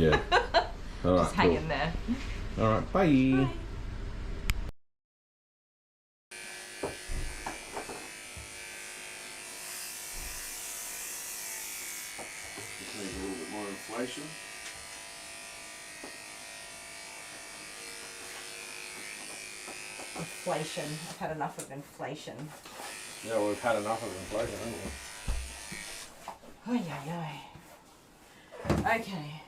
Yeah. All right. Just hang in there. All right. Bye. Just need a little bit more inflation. Inflation. I've had enough of inflation. Yeah, well, we've had enough of inflation, haven't we? Ay, ay, ay. Okay.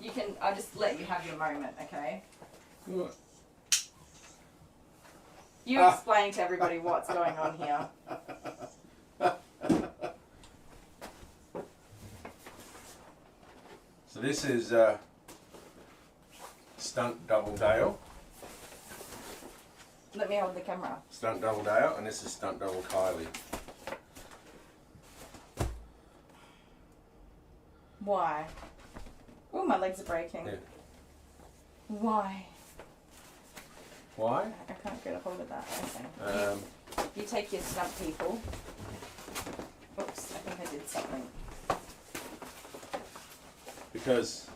You can, I'll just let you have your moment, okay? What? You explain to everybody what's going on here. So this is Stunt Double Dale. Let me hold the camera. Stunt Double Dale, and this is Stunt Double Kylie. Why? Oh, my legs are breaking. Yeah. Why? Why? I can't get a hold of that. Okay. You take your stunt people. Oops, I think I did something. Because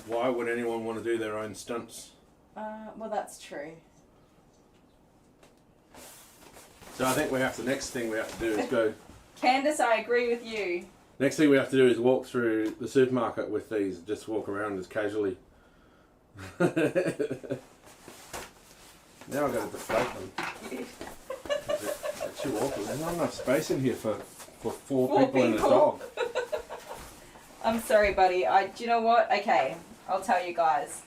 why would anyone want to do their own stunts? Well, that's true. So I think next thing we have to do is go. Candace, I agree with you. Next thing we have to do is walk through the supermarket with these. Just walk around as casually. Now I've got to deflate them. They're too awkward. There's not enough space in here for four people and a dog. I'm sorry, buddy. Do you know what? Okay, I'll tell you guys.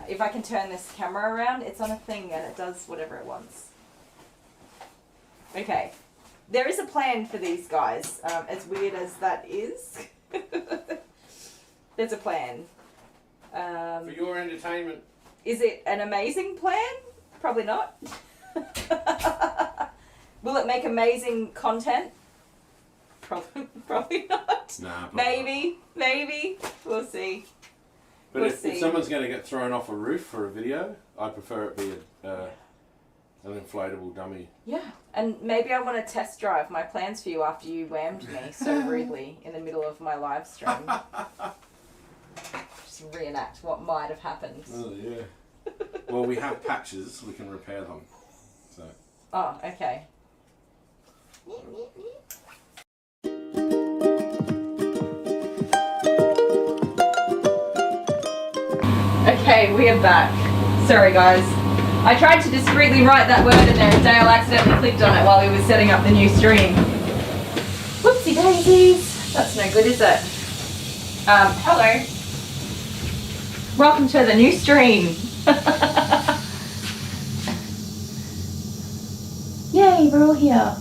If I can turn this camera around, it's on a thing and it does whatever it wants. Okay. There is a plan for these guys, as weird as that is. There's a plan. For your entertainment. Is it an amazing plan? Probably not. Will it make amazing content? Probably not. Nah, maybe. We'll see. But We'll if see. someone's going to get thrown off a roof for a video, I prefer it be an inflatable dummy. Yeah, and maybe I want to test drive my plans for you after you whammed me so rudely in the middle of my live stream. Just reenact what might have happened. Oh yeah. Well, we have patches. We can repair them. So. Oh, okay. Okay, we are back. Sorry guys. I tried to discreetly write that word in there and Dale accidentally clicked on it while he was setting up the new stream. Whoopsie daisies. That's no good, is it? Hello. Welcome to the new stream. Yay, we're all here.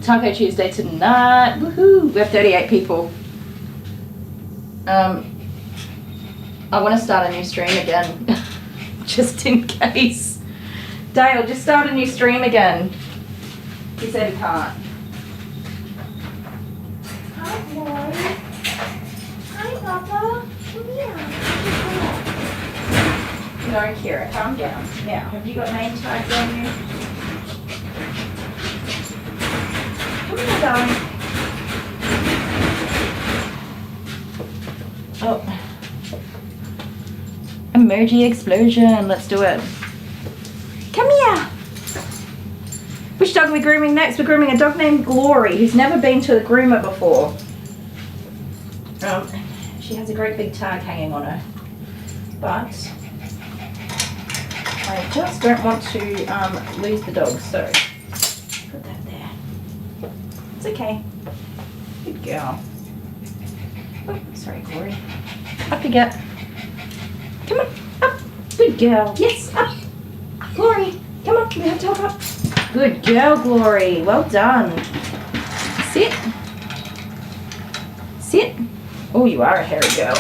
Taco Tuesday tonight. Woohoo! We have 38 people. I want to start a new stream again, just in case. Dale, just start a new stream again. He said he can't. Hi, boy. Hi, Papa. Come here. No, Kira, calm down. Now, have you got name tags on you? Come here, darling. Oh. Emoji explosion. Let's do it. Come here. Which dog are we grooming next? We're grooming a dog named Glory, who's never been to the groomer before. She has a great big tag hanging on her. But I just don't want to lose the dog, so put that there. It's okay. Good girl. Oh, sorry, Glory. Up you get. Come on, up. Good girl. Yes, up. Glory, come on, we have to help up. Good girl, Glory. Well done. Sit. Sit. Oh, you are a hairy girl.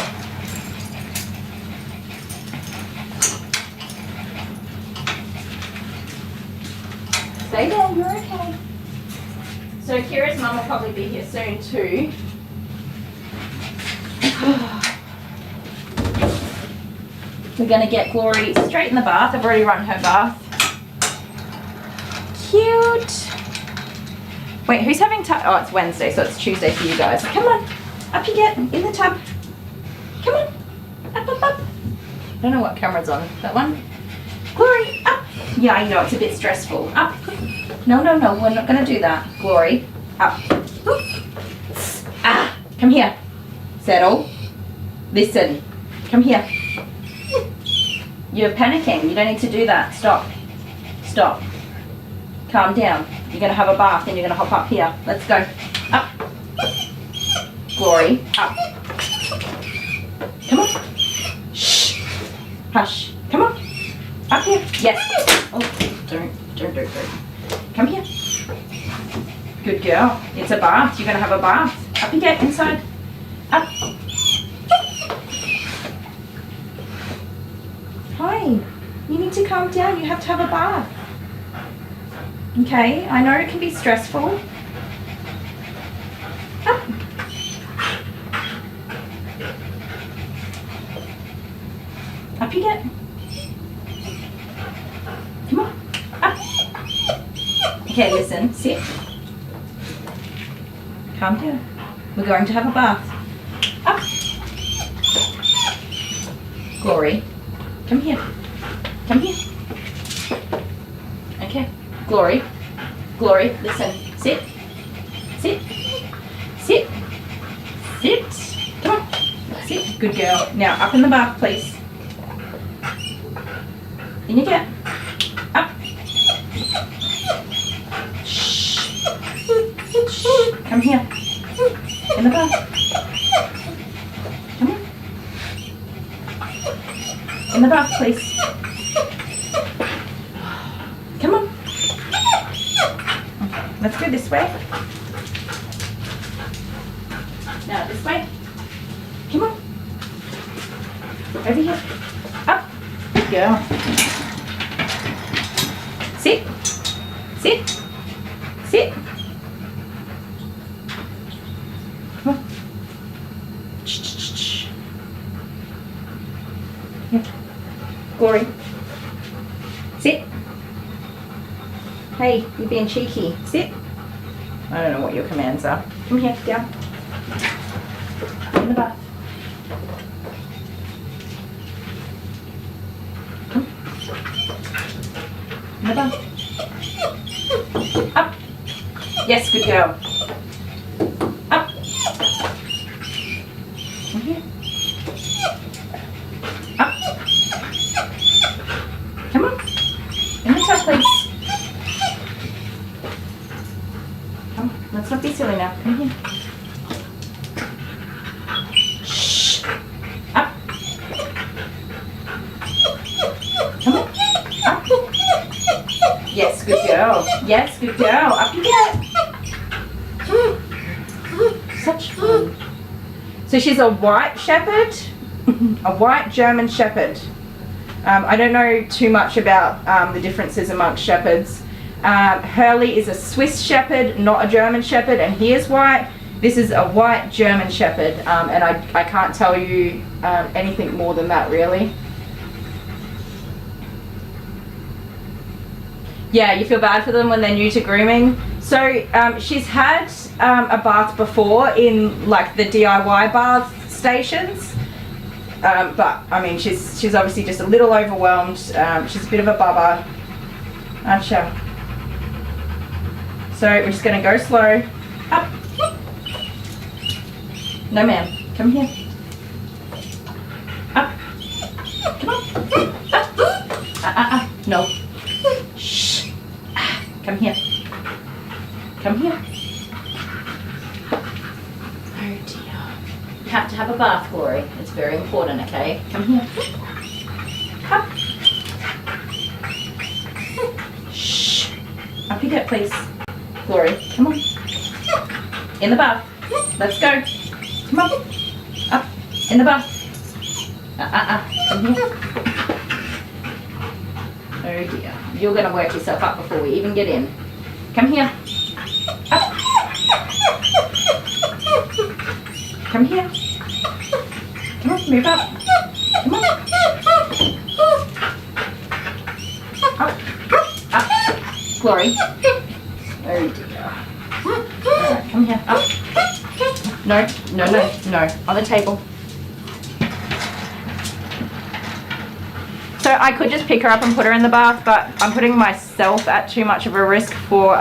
Stay there, you're okay. So Kira's mum will probably be here soon too. We're going to get Glory straight in the bath. I've already run her bath. Cute. Wait, who's having time? Oh, it's Wednesday, so it's Tuesday for you guys. Come on. Up you get. In the tub. Come on. Up, up, up. I don't know what camera's on. That one? Glory, up. Yeah, I know, it's a bit stressful. Up. No, no, no, we're not going to do that. Glory, up. Ah, come here. Settle. Listen. Come here. You're panicking. You don't need to do that. Stop. Stop. Calm down. You're going to have a bath and you're going to hop up here. Let's go. Up. Glory, up. Come on. Shh. Hush. Come on. Up here. Yes. Oh, don't. Come here. Good girl. It's a bath. You're going to have a bath. Up you get. Inside. Up. Hi. You need to calm down. You have to have a bath. Okay. I know it can be stressful. Up. Up you get. Come on. Up. Okay, listen. Sit. Calm down. We're going to have a bath. Up. Glory. Come here. Come here. Okay. Glory. Glory, listen. Sit. Sit. Sit. Sit. Come on. Sit. Good girl. Now, up in the bath, please. In you get. Up. Shh. Come here. In the bath. Come on. In the bath, please. Come on. Okay, let's go this way. Now this way. Come on. Over here. Up. Good girl. Sit. Sit. Sit. Come on. Shh. Yeah. Glory. Sit. Hey, you're being cheeky. Sit. I don't know what your commands are. Come here, down. In the bath. Come. In the bath. Up. Yes, good girl. Up. Come here. Up. Come on. In the tub, please. Come, let's not be silly now. Come here. Shh. Up. Come on. Up. Yes, good girl. Yes, good girl. Up you get. Such fun. So she's a white shepherd, a white German shepherd. I don't know too much about the differences amongst shepherds. Hurley is a Swiss shepherd, not a German shepherd, and he is white. This is a white German shepherd, and I can't tell you anything more than that, really. Yeah, you feel bad for them when they're new to grooming. So she's had a bath before in like the DIY bath stations. But I mean, she's obviously just a little overwhelmed. She's a bit of a bubba, aren't you? So we're just gonna go slow. Up. No, ma'am. Come here. Up. Come on. Up. No. Shh. Come here. Come here. Oh dear. You have to have a bath, Glory. It's very important, okay? Come here. Up. Shh. Up you get, please. Glory, come on. In the bath. Let's go. Come on. Up. In the bath. Come here. Oh dear. You're going to work yourself up before we even get in. Come here. Up. Come here. Come on, move up. Come on. Glory. Oh dear. Alright, come here. Up. No, no, no, no. On the table. So I could just pick her up and put her in the bath, but I'm putting myself at too much of a risk for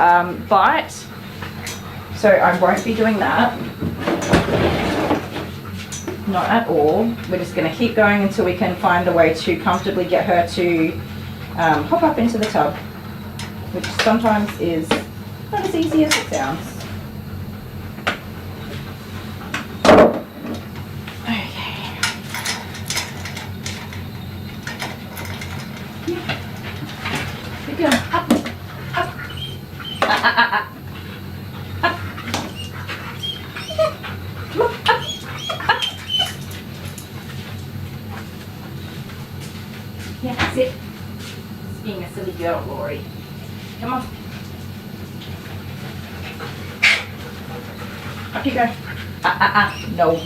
bite. So I won't be doing that. Not at all. We're just going to keep going until we can find a way to comfortably get her to hop up into the tub, which sometimes is not as easy as it sounds. Okay. Good girl. Up, up. Up. Come on, up. Yeah, sit. Being a silly girl, Lori. Come on. Up you go. No.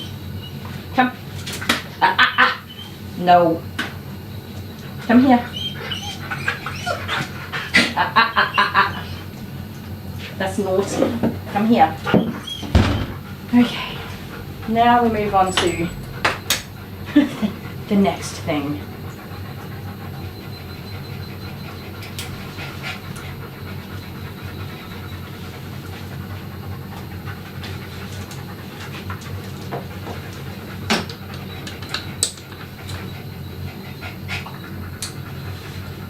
Come. No. Come here. That's naughty. Come here. Okay. Now we move on to the next thing.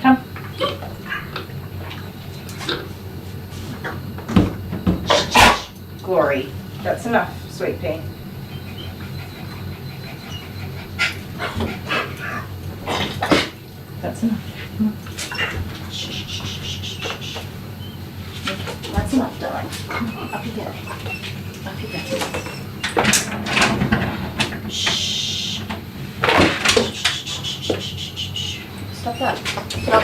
Come. Glory. That's enough, sweet pea. That's enough. Come on. That's enough, darling. Come on, up you go. Up you go. Shh. Stop that. Stop.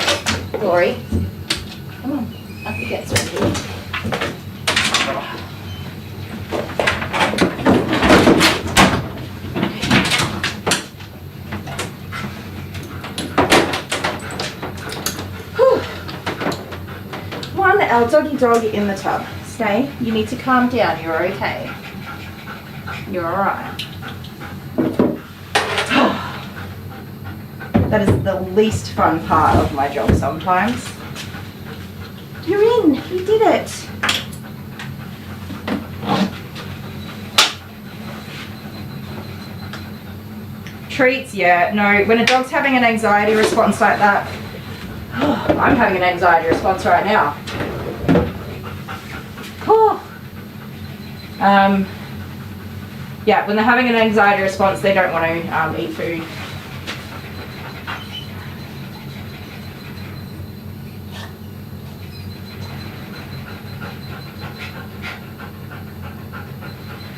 Glory. Come on. Up you get, sweetie. Our doggy dog in the tub. Stay. You need to calm down. You're okay. You're alright. That is the least fun part of my job sometimes. You're in. You did it. Treats, yeah. No, when a dog's having an anxiety response like that, I'm having an anxiety response right now. Yeah, when they're having an anxiety response, they don't want to eat food.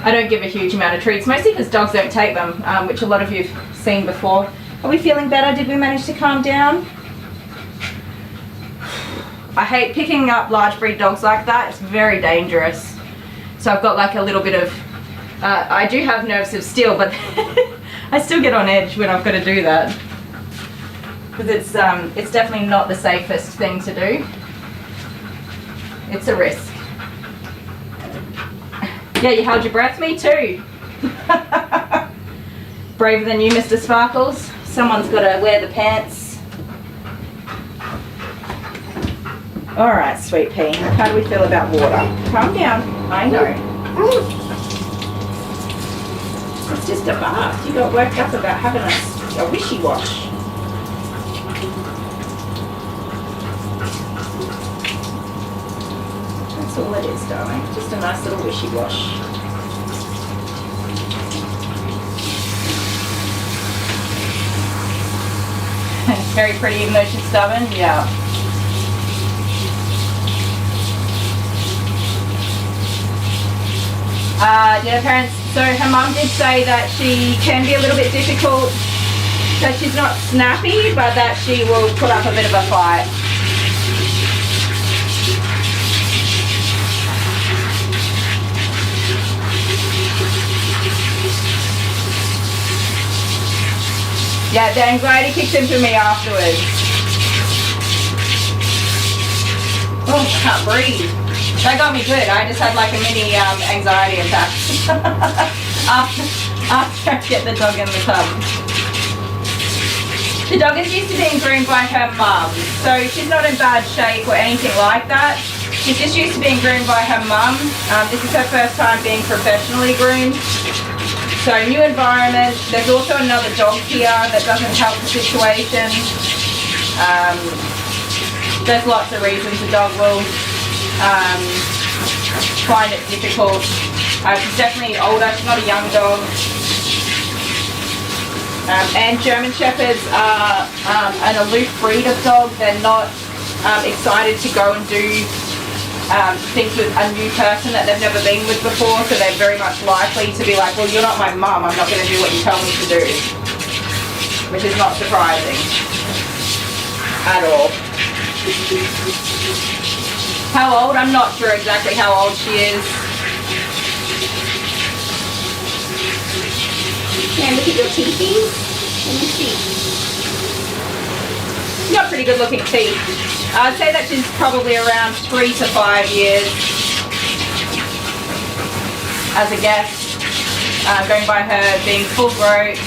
I don't give a huge amount of treats, mostly because dogs don't take them, which a lot of you have seen before. Are we feeling better? Did we manage to calm down? I hate picking up large breed dogs like that. It's very dangerous. So I've got like a little bit of, I do have nerves of steel, but I still get on edge when I've got to do that. Because it's definitely not the safest thing to do. It's a risk. Yeah, you held your breath, me too. Braver than you, Mr. Sparkles. Someone's got to wear the pants. Alright, sweet pea. How do we feel about water? Calm down. I know. It's just a bath. You got worked up about having a wishy-wash. That's all it is, darling. Just a nice little wishy-wash. Very pretty even though she's stubborn? Yeah. Yeah, parents, so her mum did say that she can be a little bit difficult, that she's not snappy, but that she will put up a bit of a fight. Yeah, the anxiety kicks in for me afterwards. Oh, I can't breathe. That got me good. I just had like a mini anxiety attack after I get the dog in the tub. The dog is used to being groomed by her mum, so she's not in bad shape or anything like that. She's just used to being groomed by her mum. This is her first time being professionally groomed. So new environment. There's also another dog here that doesn't help the situation. There's lots of reasons the dog will find it difficult. She's definitely older, she's not a young dog. And German Shepherds are an aloof breed of dog. They're not excited to go and do things with a new person that they've never been with before, so they're very much likely to be like, well, you're not my mum, I'm not going to do what you tell me to do. Which is not surprising at all. How old? I'm not sure exactly how old she is. Can I look at your teethies? Let me see. She's got pretty good looking teeth. I'd say that she's probably around 3 to 5 years as a guess. Going by her being full grown,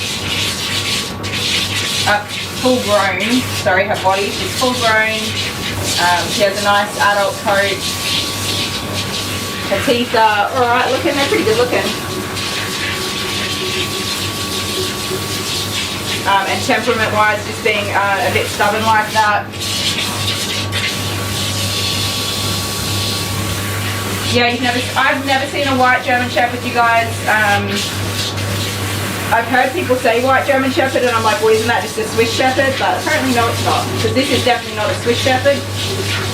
sorry, her body, she's full grown. She has a nice adult coat. Her teeth are alright looking, they're pretty good looking. And temperament-wise, just being a bit stubborn like that. Yeah, I've never seen a white German Shepherd, you guys. I've heard people say white German Shepherd, and I'm like, well, isn't that just a Swiss Shepherd? But apparently, no, it's not. Because this is definitely not a Swiss Shepherd.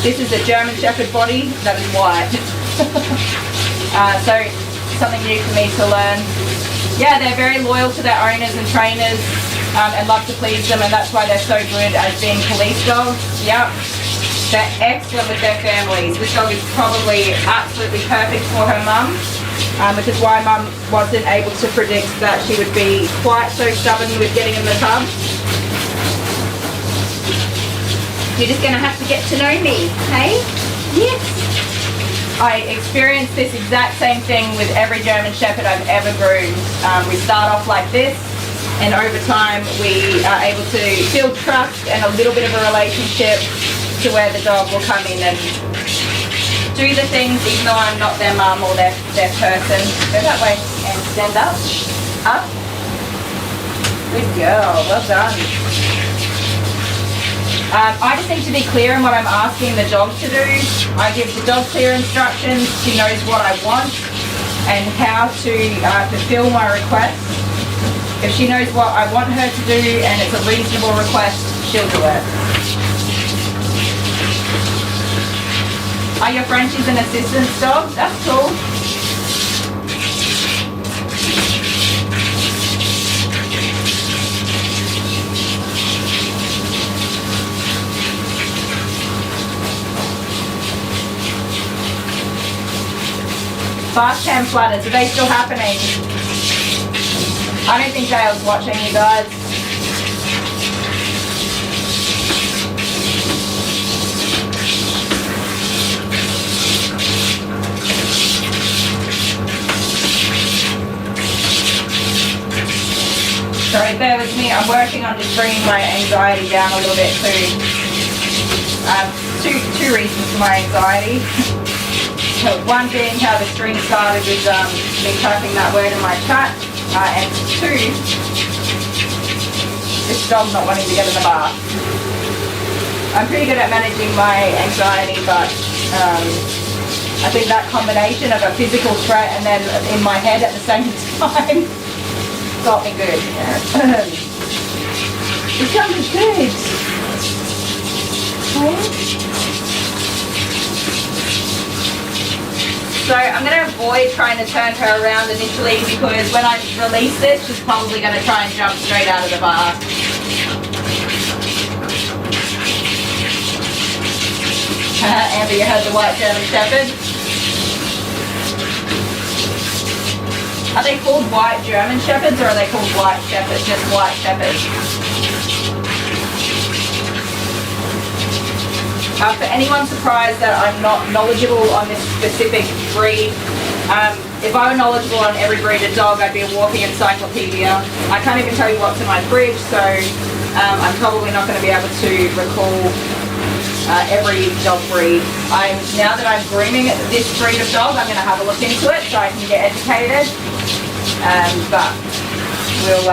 This is a German Shepherd body that is white. So, something new for me to learn. Yeah, they're very loyal to their owners and trainers. And love to please them, and that's why they're so good as being police dogs. Yep, they're excellent with their families. This dog is probably absolutely perfect for her mum, which is why mum wasn't able to predict that she would be quite so stubborn with getting in the tub. You're just gonna have to get to know me, hey? Yes. I experienced this exact same thing with every German Shepherd I've ever groomed. We start off like this, and over time we are able to build trust and a little bit of a relationship to where the dog will come in and do the things even though I'm not their mum or their person. Go that way and stand up. Up. Good girl, well done. I just need to be clear in what I'm asking the dog to do. I give the dog clear instructions. She knows what I want and how to fulfill my request. If she knows what I want her to do and it's a reasonable request, she'll do it. Are your Frenchies an assistance dog? That's cool. Fast cam flutters, are they still happening? I don't think Dale's watching, you guys. Sorry, bear with me. I'm working on just bringing my anxiety down a little bit too. Two reasons for my anxiety. So one being how the string started with me typing that word in my chat. And two, this dog not wanting to get in the bath. I'm pretty good at managing my anxiety, but I think that combination of a physical threat and then in my head at the same time got me good. This dog is good. So I'm going to avoid trying to turn her around initially because when I release this, she's probably going to try and jump straight out of the bath. Amber, you heard the white German Shepherd. Are they called white German Shepherds or are they called white Shepherds? Just white Shepherds. For anyone surprised that I'm not knowledgeable on this specific breed, if I were knowledgeable on every breed of dog, I'd be a walking encyclopedia. I can't even tell you what's in my fridge, so I'm probably not going to be able to recall every dog breed. Now that I'm grooming this breed of dog, I'm going to have a look into it so I can get educated. But we'll,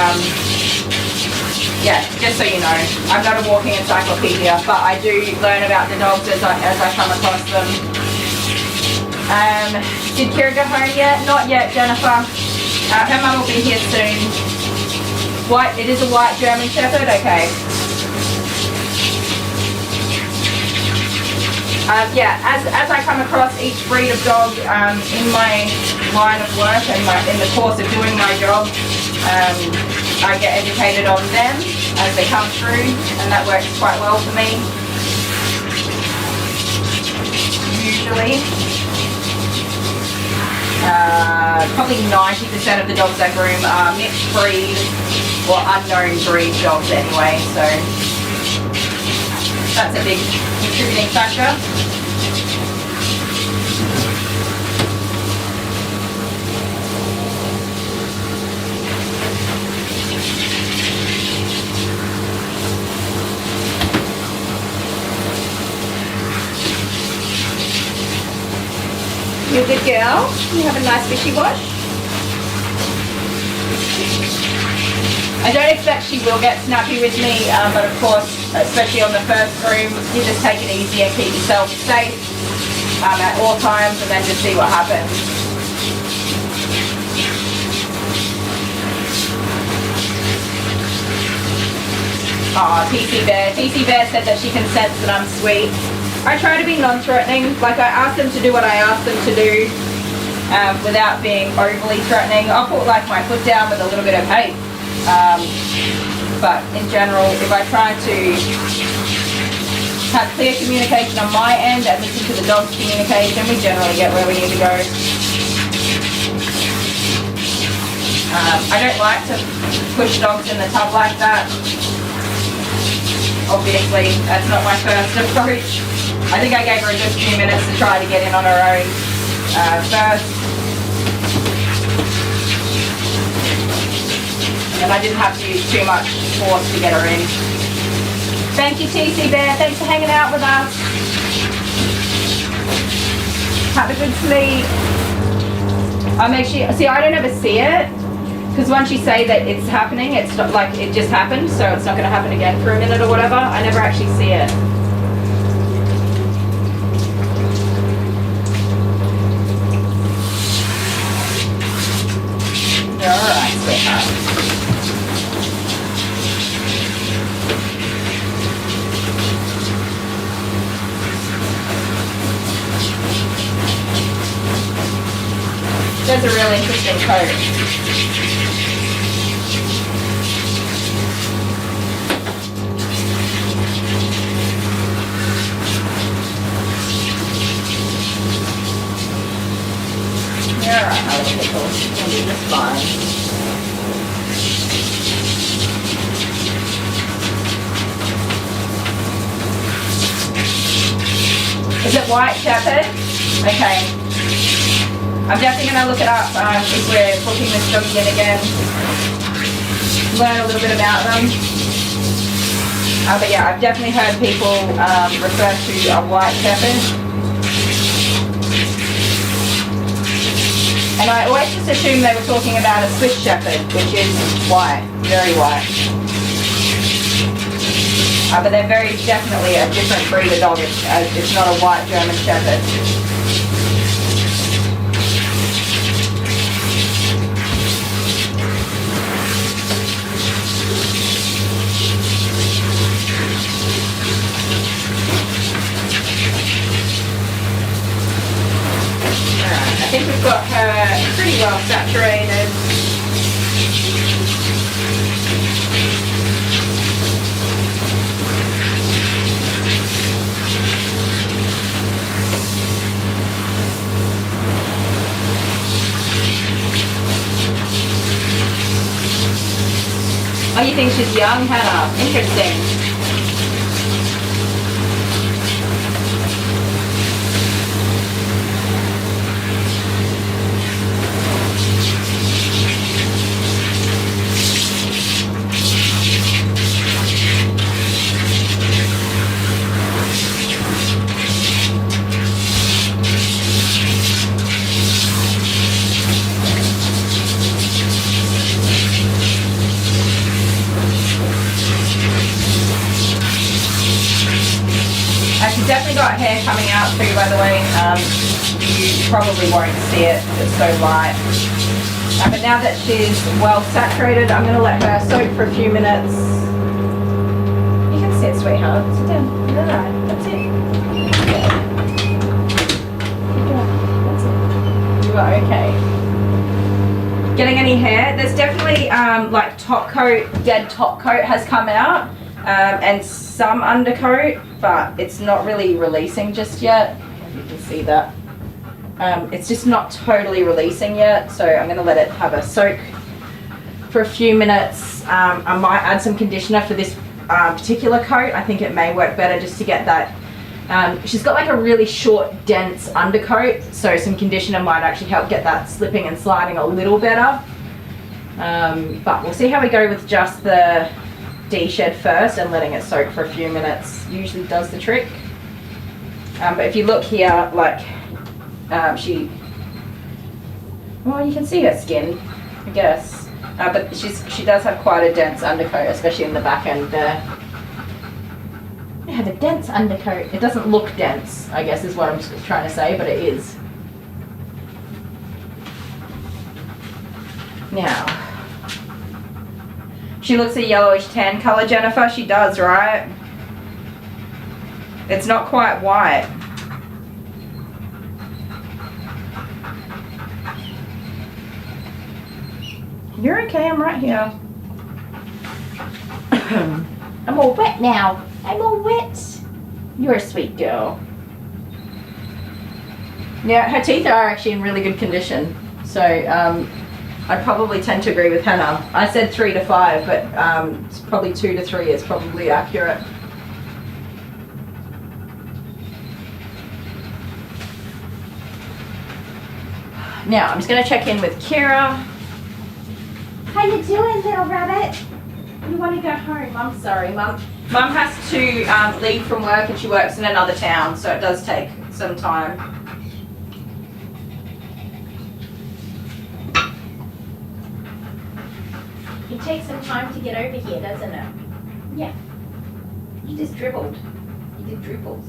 yeah, just so you know, I'm not a walking encyclopedia, but I do learn about the dogs as I come across them. Did Kira go home yet? Not yet, Jennifer. Her mum will be here soon. It is a white German Shepherd, okay. Yeah, as I come across each breed of dog in my line of work and in the course of doing my job, I get educated on them as they come through, and that works quite well for me. Usually. Probably 90% of the dogs I groom are mixed breed or unknown breed dogs anyway, so that's a big contributing factor. You're a good girl. You have a nice fishy wash. I don't expect she will get snappy with me, but of course, especially on the first groom, you just take it easy and keep yourself safe at all times, and then just see what happens. Aw, TC Bear. TC Bear said that she can sense that I'm sweet. I try to be non-threatening. Like, I ask them to do what I ask them to do without being overly threatening. I'll put like my foot down with a little bit of hey. But in general, if I try to have clear communication on my end and listen to the dog's communication, we generally get where we need to go. I don't like to push dogs in the tub like that. Obviously, that's not my first approach. I think I gave her a good few minutes to try to get in on her own first. And I didn't have to use too much force to get her in. Thank you, TC Bear. Thanks for hanging out with us. Have a good sleep. I'll make sure, see, I don't ever see it. Because once you say that it's happening, it's not like it just happened, so it's not going to happen again for a minute or whatever. I never actually see it. Alright, sweetheart. That's a real interesting coat. You're alright, my little pickle. You'll be just fine. Is it white shepherd? Okay. I'm definitely going to look it up if we're booking this doggy in again. Learn a little bit about them. But yeah, I've definitely heard people refer to a white shepherd. And I always just assumed they were talking about a Swiss shepherd, which is white, very white. But they're very definitely a different breed of dog. It's not a white German shepherd. I think we've got her pretty well saturated. Oh, you think she's young, Hannah? Interesting. she's definitely got hair coming out too, by the way. You probably won't see it, it's so light. But now that she's well saturated, I'm going to let her soak for a few minutes. You can sit, sweetheart. Sit down. No, that's it. That's it. You are okay. Getting any hair? There's definitely like top coat, dead top coat has come out, and some undercoat, but it's not really releasing just yet. You can see that. It's just not totally releasing yet, so I'm going to let it have a soak for a few minutes. I might add some conditioner for this particular coat. I think it may work better just to get that. She's got like a really short, dense undercoat, so some conditioner might actually help get that slipping and sliding a little better. But we'll see how we go with just the D-shed first, and letting it soak for a few minutes usually does the trick. But if you look here, like well, you can see her skin, I guess. But she does have quite a dense undercoat, especially in the back end there. It has a dense undercoat. It doesn't look dense, I guess is what I'm trying to say, but it is. Now, she looks a yellowish tan color, Jennifer. She does, right? It's not quite white. You're okay, I'm right here. I'm all wet now. I'm all wet. You're a sweet girl. Yeah, her teeth are actually in really good condition. So I probably tend to agree with Hannah. I said 3 to 5, but it's probably 2 to 3 is probably accurate. Now, I'm just going to check in with Kira. How you doing, little rabbit? You want to go home? I'm sorry, Mum. Mum has to leave from work, and she works in another town, so it does take some time. It takes some time to get over here, doesn't it? Yeah. You just dribbled. You did dribbles.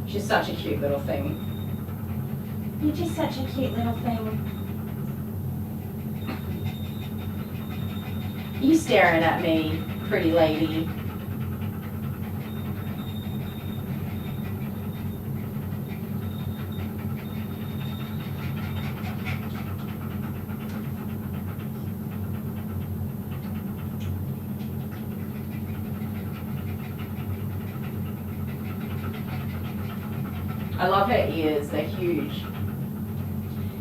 She's such a cute little thing. You're just such a cute little thing. You staring at me, pretty lady. I love her ears, they're huge.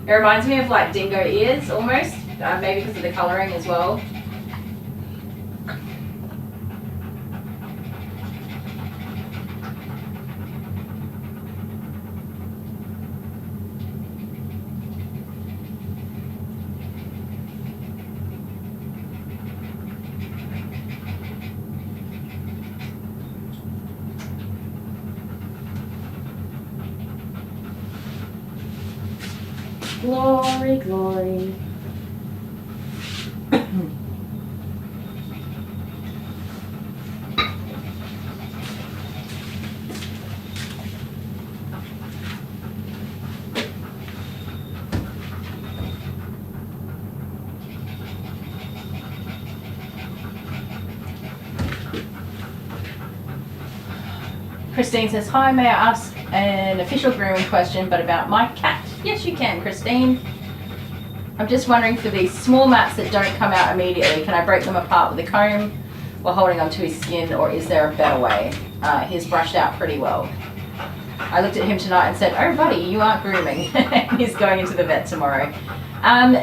It reminds me of like dingo ears almost, maybe because of the colouring as well. Glory, glory. Christine says, hi, may I ask an official grooming question, but about my cat? Yes, you can, Christine. I'm just wondering, for these small mats that don't come out immediately, can I break them apart with a comb? while holding onto his skin, or is there a better way? He's brushed out pretty well. I looked at him tonight and said, oh buddy, you aren't grooming. He's going into the vet tomorrow.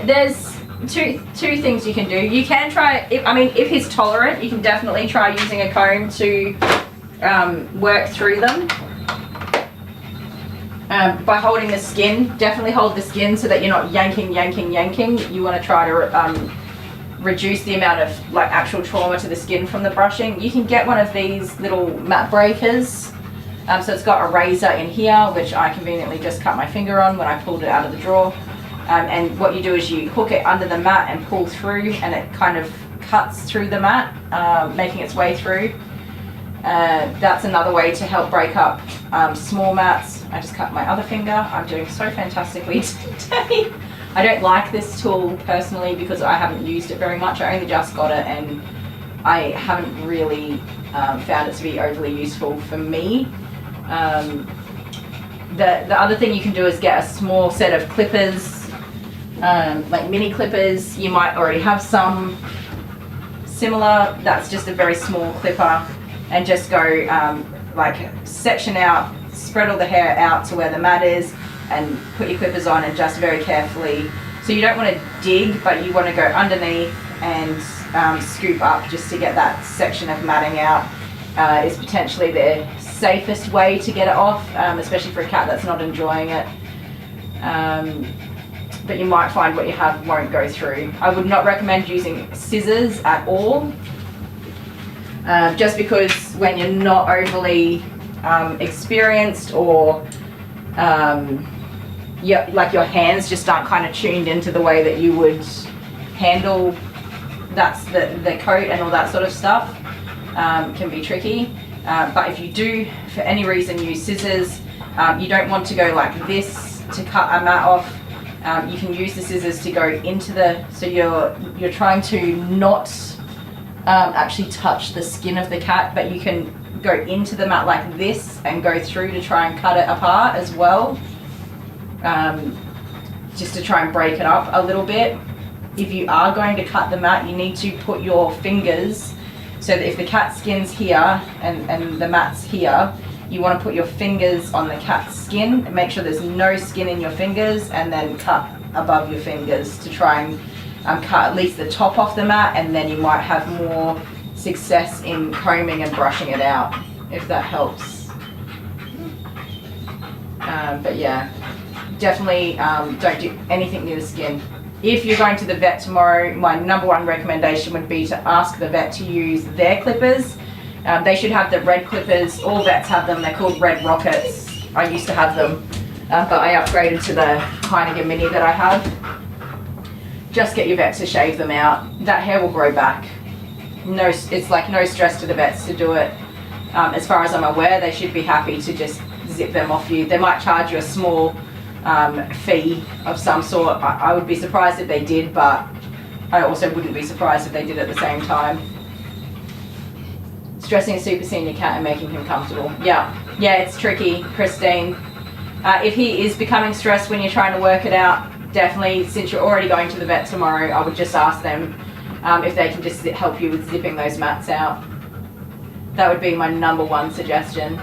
There's two things you can do. You can try, if he's tolerant, you can definitely try using a comb to work through them. By holding the skin, definitely hold the skin so that you're not yanking. You want to try to reduce the amount of like actual trauma to the skin from the brushing. You can get one of these little mat breakers. So it's got a razor in here, which I conveniently just cut my finger on when I pulled it out of the drawer. And what you do is you hook it under the mat and pull through, and it kind of cuts through the mat, making its way through. That's another way to help break up small mats. I just cut my other finger. I'm doing so fantastically today. I don't like this tool personally because I haven't used it very much. I only just got it and I haven't really found it to be overly useful for me. The other thing you can do is get a small set of clippers, like mini clippers. You might already have some similar. That's just a very small clipper, and just go like section out, spread all the hair out to where the mat is, and put your clippers on, and just very carefully. So you don't want to dig, but you want to go underneath and scoop up just to get that section of matting out. Is potentially the safest way to get it off, especially for a cat that's not enjoying it. But you might find what you have won't go through. I would not recommend using scissors at all, just because when you're not overly experienced, or your hands just aren't kind of tuned into the way that you would handle the coat and all that sort of stuff, can be tricky. But if you do, for any reason, use scissors, you don't want to go like this to cut a mat off. You can use the scissors to go into so you're trying to not actually touch the skin of the cat, but you can go into the mat like this and go through to try and cut it apart as well, just to try and break it up a little bit. If you are going to cut the mat, you need to put your fingers, so that if the cat's skin's here and the mat's here, you want to put your fingers on the cat's skin and make sure there's no skin in your fingers, and then cut above your fingers to try and cut at least the top off the mat, and then you might have more success in combing and brushing it out, if that helps. But yeah, definitely don't do anything near the skin. If you're going to the vet tomorrow, my number one recommendation would be to ask the vet to use their clippers. They should have the red clippers. All vets have them. They're called Red Rockets. I used to have them, but I upgraded to the Kylie Mini that I have. Just get your vet to shave them out. That hair will grow back. No, it's like no stress to the vets to do it. As far as I'm aware, they should be happy to just zip them off you. They might charge you a small fee of some sort. I would be surprised if they did, but I also wouldn't be surprised if they did at the same time. Stressing a super senior cat and making him comfortable. Yeah, it's tricky, Christine. If he is becoming stressed when you're trying to work it out, definitely, since you're already going to the vet tomorrow, I would just ask them if they can just help you with zipping those mats out. That would be my number one suggestion.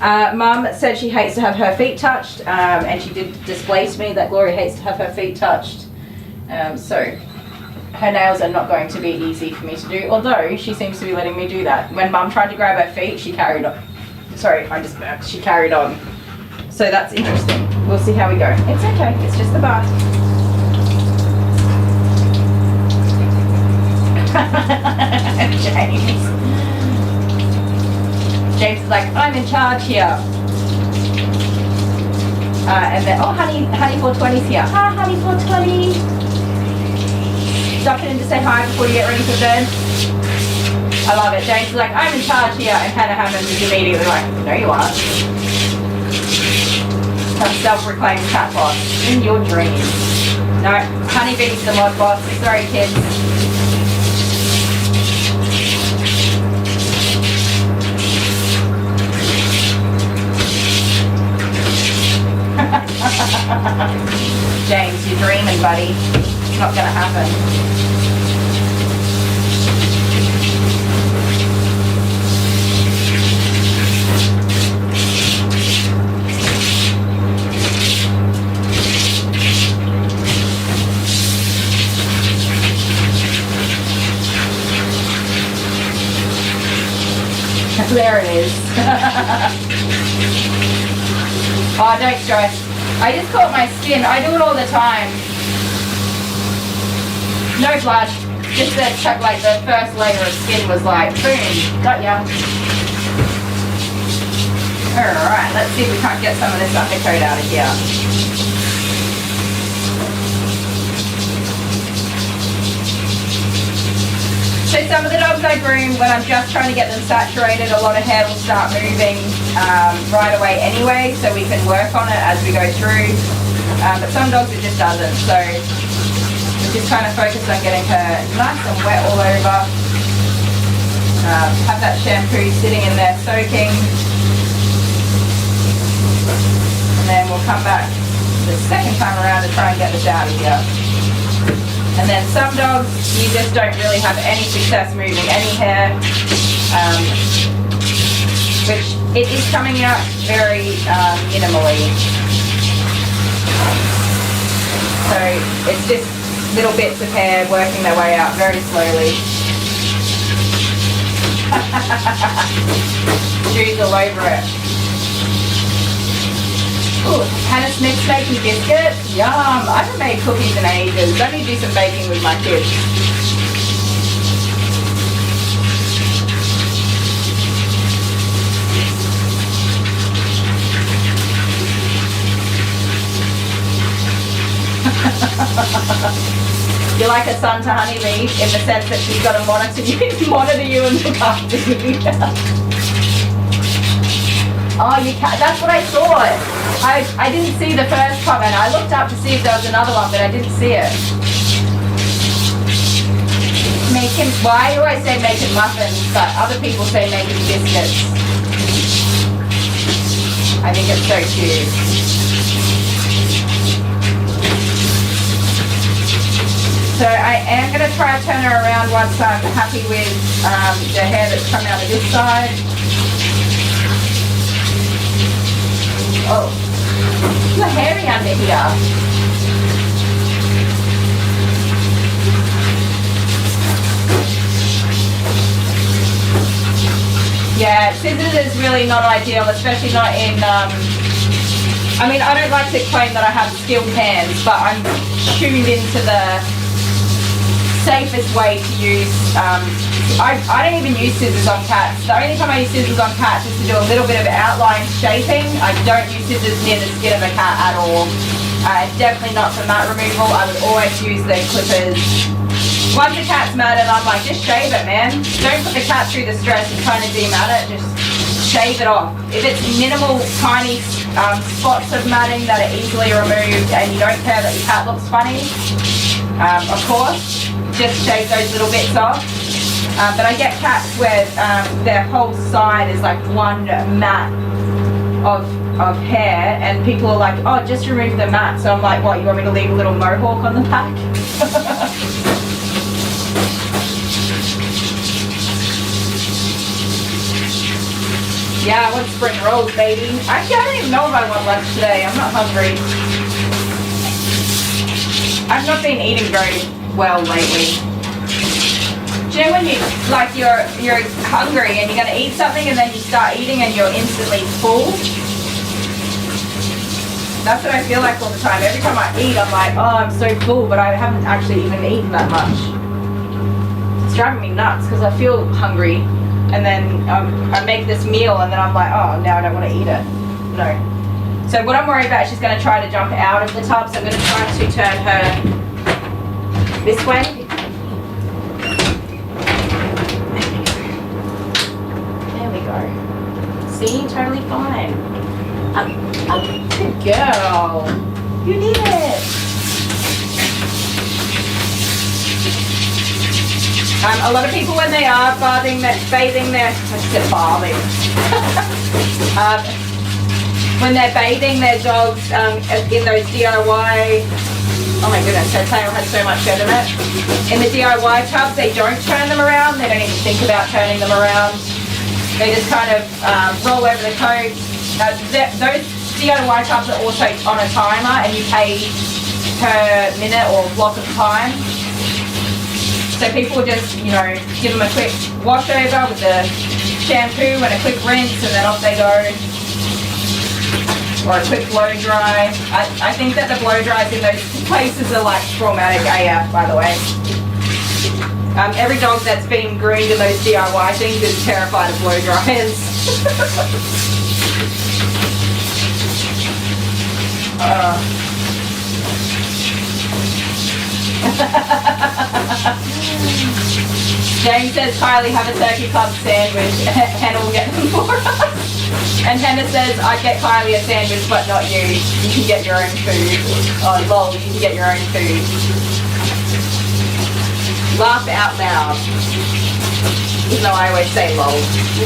Mum said she hates to have her feet touched, and she did display to me that Gloria hates to have her feet touched. So her nails are not going to be easy for me to do, although she seems to be letting me do that. When Mum tried to grab her feet, she carried on. Sorry, I just burped. She carried on. So that's interesting. We'll see how we go. It's okay, it's just the bath. James is like, I'm in charge here. And then, oh, honey 420's here. Hi, honey 420. Stopping in to say hi before you get ready for bed. I love it. James is like, I'm in charge here. And Hannah Hammond is immediately like, no you aren't. Some self-proclaimed cat boss in your dreams. No, honey beats the mod boss. Sorry, kids. James, you're dreaming, buddy. It's not gonna happen. There it is. Oh, don't stress. I just caught my skin. I do it all the time. No blood. Just the first layer of skin was like, boom, got ya. Alright, let's see if we can't get some of this undercoat out of here. So some of the dogs I groom, when I'm just trying to get them saturated, a lot of hair will start moving right away anyway, so we can work on it as we go through. But some dogs it just doesn't, so we're just kind of focused on getting her nice and wet all over. Have that shampoo sitting in there soaking. And then we'll come back the second time around to try and get this out of here. And then some dogs, you just don't really have any success moving any hair, which it is coming out very minimally. So it's just little bits of hair working their way out very slowly. Shoes all over it. Ooh, Hannah Smith's making biscuits. Yum! I haven't made cookies in ages. I need to do some baking with my kids. You're like a son to Honeybee in the sense that she's got to monitor you and look after you. Oh, you can't. That's what I thought. I didn't see the first comment. I looked up to see if there was another one, but I didn't see it. Well, I always say making muffins, but other people say making biscuits. I think it's so cute. So I am going to try to turn her around once I'm happy with the hair that's come out of this side. Oh, you're hairy under here. Yeah, scissors is really not ideal, especially not in, I mean, I don't like to claim that I have skilled hands, but I'm tuned into the safest way to use, I don't even use scissors on cats. The only time I use scissors on cats is to do a little bit of outline shaping. I don't use scissors near the skin of a cat at all. Definitely not for mat removal. I would always use the clippers. Once the cat's matted, I'm like, just shave it, man. Don't put the cat through the stress of trying to demat it. Just shave it off. If it's minimal, tiny spots of matting that are easily removed and you don't care that your cat looks funny, of course, just shave those little bits off. But I get cats where their whole side is like one mat of hair, and people are like, oh, just remove the mat. So I'm like, what, you want me to leave a little mohawk on the back? Yeah, I want spring rolls, baby. Actually, I don't even know if I want lunch today. I'm not hungry. I've not been eating very well lately. Do you know when you're hungry and you're gonna eat something and then you start eating and you're instantly full? That's what I feel like all the time. Every time I eat, I'm like, oh, I'm so full, but I haven't actually even eaten that much. It's driving me nuts because I feel hungry, and then I make this meal and then I'm like, oh, now I don't want to eat it. No. So what I'm worried about is she's going to try to jump out of the tub, so I'm going to try to turn her this way. See, totally fine. Good girl. You did it. A lot of people, when they are bathing their, when they're bathing their dogs in those DIY, oh my goodness, her tail has so much sediment. In the DIY tubs, they don't turn them around. They don't even think about turning them around. They just kind of roll over the coat. Those DIY tubs are also on a timer, and you pay per minute or block of time. So people will just, you know, give them a quick wash over with the shampoo and a quick rinse and then off they go. Or a quick blow dry. I think that the blow dries in those places are like traumatic AF, by the way. Every dog that's been groomed in those DIY things is terrified of blow dryers. James says, Kylie, have a turkey club sandwich. Hannah will get them for us. And Hannah says, I'd get Kylie a sandwich, but not you. You can get your own food. Oh, lol, you can get your own food. Laugh out loud. Even though I always say lol.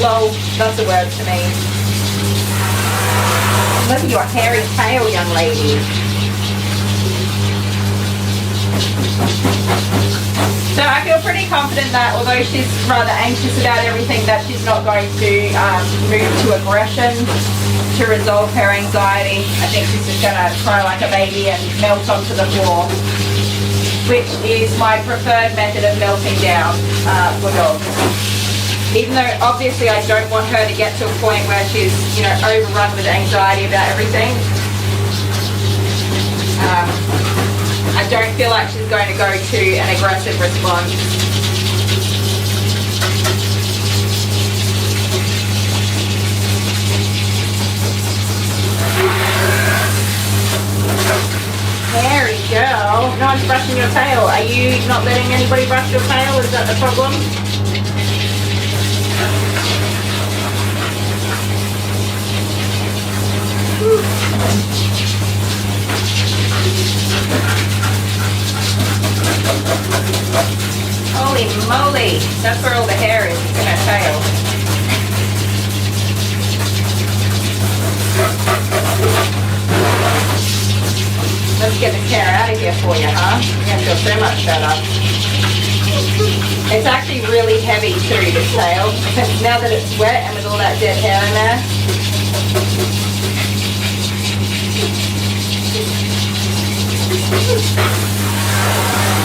Lol, that's a word to me. Look at your hairy tail, young lady. So I feel pretty confident that although she's rather anxious about everything, that she's not going to move to aggression to resolve her anxiety. I think she's just going to cry like a baby and melt onto the floor, which is my preferred method of melting down for dogs. Even though obviously I don't want her to get to a point where she's, you know, overrun with anxiety about everything. I don't feel like she's going to go to an aggressive response. Hairy girl. No one's brushing your tail. Are you not letting anybody brush your tail? Is that the problem? Holy moly, that's where all the hair is, it's in her tail. Let's get this hair out of here for you, huh? You're gonna feel so much better. It's actually really heavy too, this tail. Now that it's wet and with all that dead hair in there.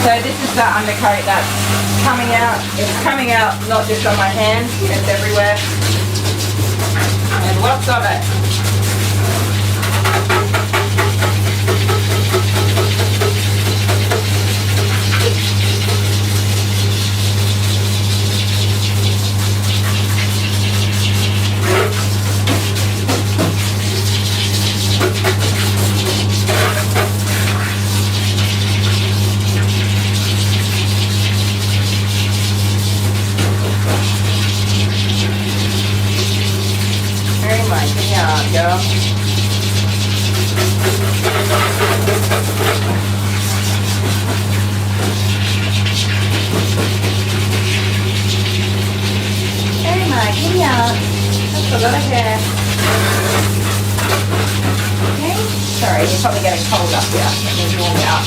So this is the undercoat that's coming out. It's coming out not just on my hands, it's everywhere. And lots of it. Girl. Very much, yeah. That's a lot of hair. Okay. Sorry, you're probably getting cold up here. Let me warm it up.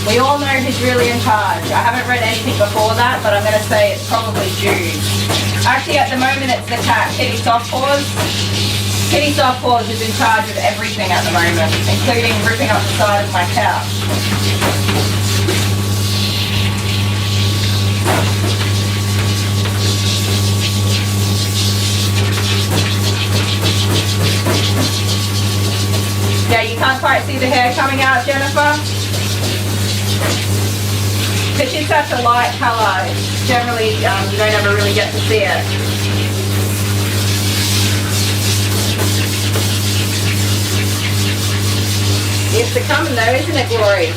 We all know who's really in charge. I haven't read anything before that, but I'm going to say it's probably Jude. Actually, at the moment, it's the cat, Kitty Softpaws. Kitty Softpaws is in charge of everything at the moment, including ripping up the side of my couch. Yeah, you can't quite see the hair coming out, Jennifer? Because she's such a light colour, generally you don't ever really get to see it. It's the coming though, isn't it, Glory?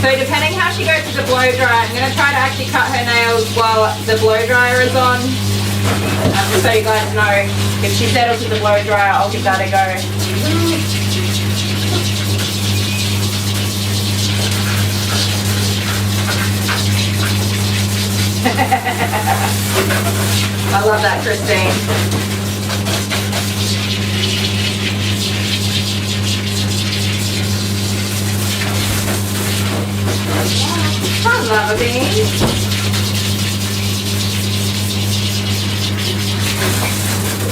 So depending how she goes with the blow dryer, I'm going to try to actually cut her nails while the blow dryer is on. Just so you guys know, if she settles with the blow dryer, I'll give that a go. I love that, Christine. I love a bean.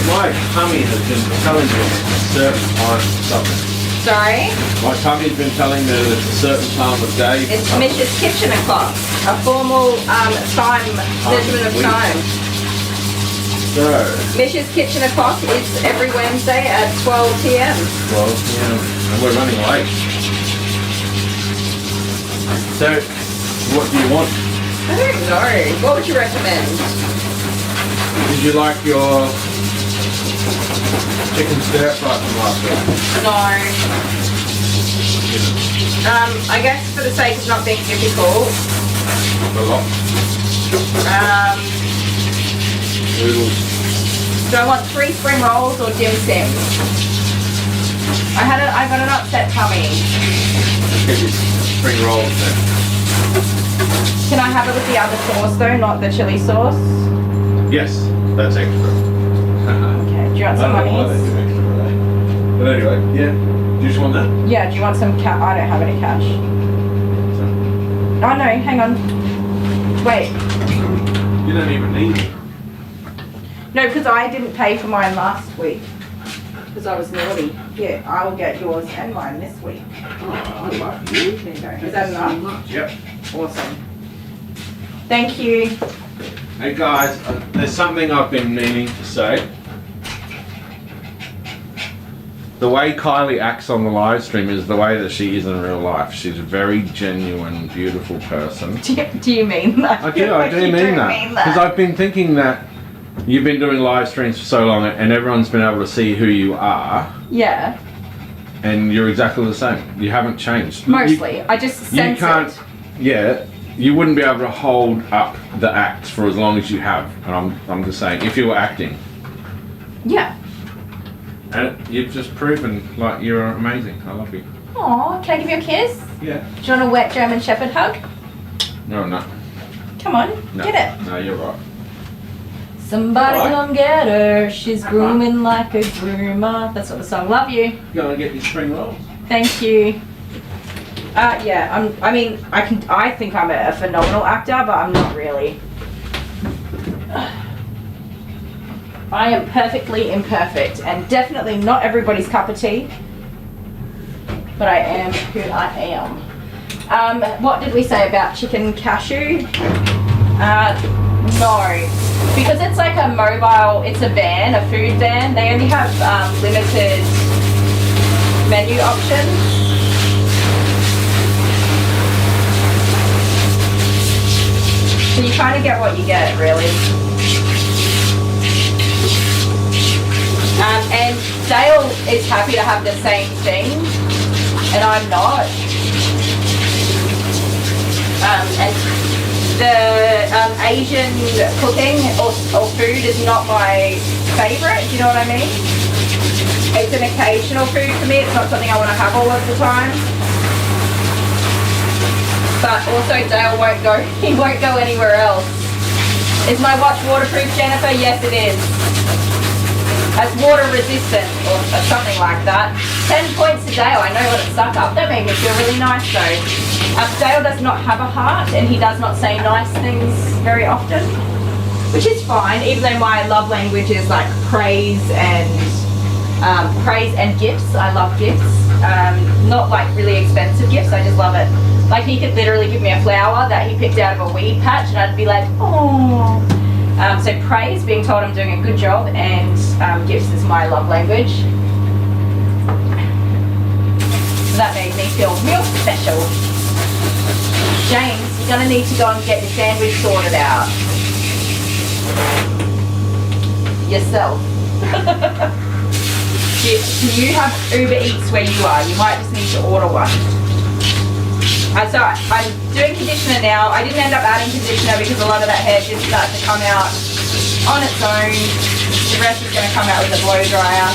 My tummy has been telling me it's a certain time for something. Sorry? My tummy's been telling me that it's a certain time of day. for It's something. Mish's Kitchen O'Clock, a formal time measurement of week. time. So, Mish's Kitchen O'Clock is every Wednesday at 12 p.m. well, yeah, and we're running late. So, what do you want? I don't know. What would you recommend? Did you like your chicken stir fry from last week? No. I guess for the sake of not being difficult, A lot. Noodles. do I want 3 spring rolls or dim sim? I got an upset tummy. Just get your spring rolls then. Can I have it with the other sauce though, not the chili sauce? Yes, that's extra. Okay. Do you want I some don't know why they honeys? do extra, right? But anyway, yeah. Do you just want that? Yeah. Do you want some cash? I don't have any cash. Oh no, hang on. Wait. You don't even need it. No, because I didn't pay for mine last week. Because I was naughty. Yeah, I will get yours and mine this week. Oh, I love you. There you go. Is that enough? Yep. Awesome. Thank you. Hey guys, there's something I've been meaning to say. The way Kylie acts on the live stream is the way that she is in real life. She's a very genuine, beautiful person. Do you mean that? I do You mean do that. Because I've been thinking that you've been doing live streams for so long and everyone's been able to see who you are, Yeah, and you're exactly the same. You haven't changed. mostly. I just sense You can't, it. yeah, you wouldn't be able to hold up the act for as long as you have. And I'm just saying, if you were acting. Yeah. And you've just proven like you're amazing. I love you. Aw, can I give you a kiss? Yeah. Do you want a wet German Shepherd hug? No, no. Come on, No. get it. No, you're right. Somebody Alright. come get her. She's grooming like a groomer. That's what the song. Love you. Go and get your spring rolls. Thank you. Yeah, I think I'm a phenomenal actor, but I'm not really. I am perfectly imperfect and definitely not everybody's cup of tea, but I am who I am. What did we say about chicken cashew? No, because it's like a mobile, it's a van, a food van. They only have limited menu options. So you kind of get what you get, really. And Dale is happy to have the same thing, and I'm not. And the Asian cooking or food is not my favourite, do you know what I mean? It's an occasional food for me, it's not something I want to have all of the time. But also Dale won't go, he won't go anywhere else. Is my watch waterproof, Jennifer? Yes, it is. That's water resistant or something like that. 10 points to Dale. I know what it stuck up. That made me feel really nice though. Dale does not have a heart and he does not say nice things very often, which is fine, even though my love language is like praise and gifts. I love gifts. Not like really expensive gifts. I just love it. Like he could literally give me a flower that he picked out of a weed patch and I'd be like, oh. So praise, being told I'm doing a good job, and gifts is my love language. So that made me feel real special. James, you're gonna need to go and get your sandwich sorted out. Yourself. Do you have Uber Eats where you are? You might just need to order one. So I'm doing conditioner now. I didn't end up adding conditioner because a lot of that hair did start to come out on its own. The rest is going to come out with a blow dryer.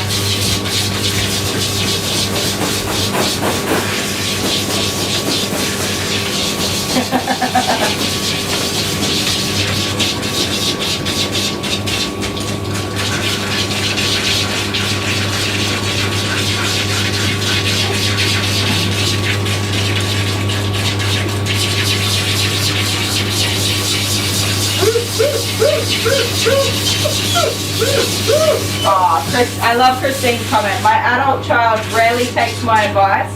Oh, Chris, I love Christine's comment. My adult child rarely takes my advice,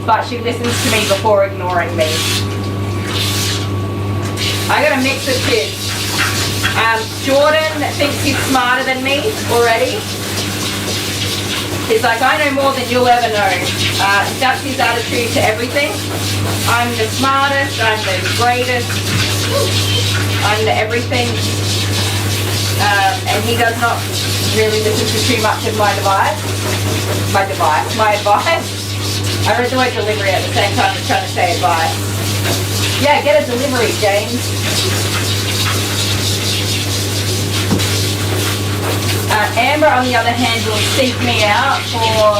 but she listens to me before ignoring me. I got a mix of kids. Jordan thinks he's smarter than me already. He's like, I know more than you'll ever know. That's his attitude to everything. I'm the smartest, I'm the greatest, I'm the everything. And he does not really listen to too much of my advice. My advice. I read the word delivery at the same time as trying to say advice. Yeah, get a delivery, James. Amber, on the other hand, will seek me out for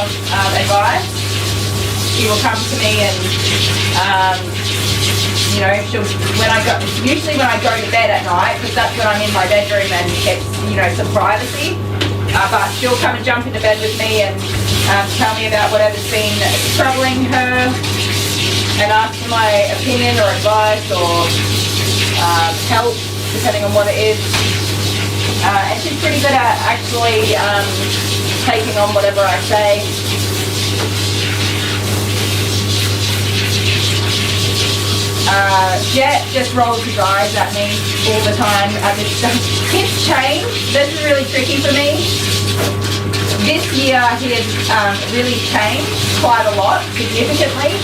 advice. She will come to me and, you know, usually when I go to bed at night, because that's when I'm in my bedroom and it's, you know, some privacy. But she'll come and jump into bed with me and tell me about whatever's been troubling her and ask for my opinion or advice or help, depending on what it is. And she's pretty good at actually taking on whatever I say. Jet just rolls his eyes at me all the time at this stuff. Kids change. This is really tricky for me. This year he has really changed quite a lot, significantly.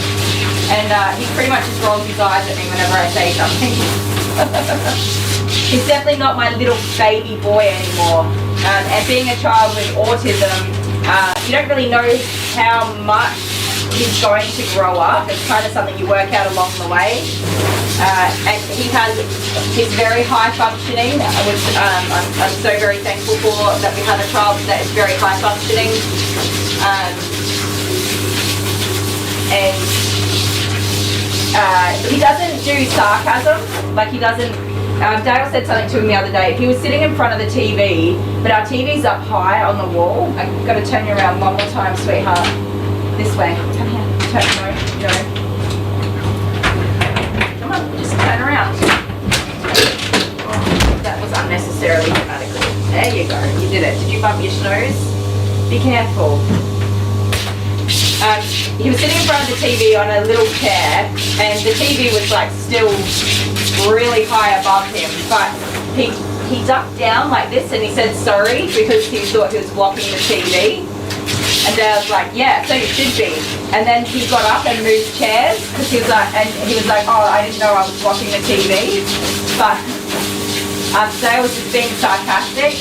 And he pretty much just rolls his eyes at me whenever I say something. He's definitely not my little baby boy anymore. And being a child with autism, you don't really know how much he's going to grow up. It's kind of something you work out along the way. And he's very high functioning, which I'm so very thankful for that we have a child that is very high functioning. And he doesn't do sarcasm, like he doesn't. Dale said something to him the other day. He was sitting in front of the TV, but our TV's up high on the wall. I've got to turn you around one more time, sweetheart. This way. Come here. No. Come on, just turn around. Oh, that was unnecessarily dramatic. There you go. You did it. Did you bump your nose? Be careful. He was sitting in front of the TV on a little chair, and the TV was like still really high above him, but he ducked down like this and he said sorry because he thought he was blocking the TV. And Dad's like, yeah, so you should be. And then he got up and moved chairs because he was like, oh, I didn't know I was blocking the TV. But Dale was just being sarcastic,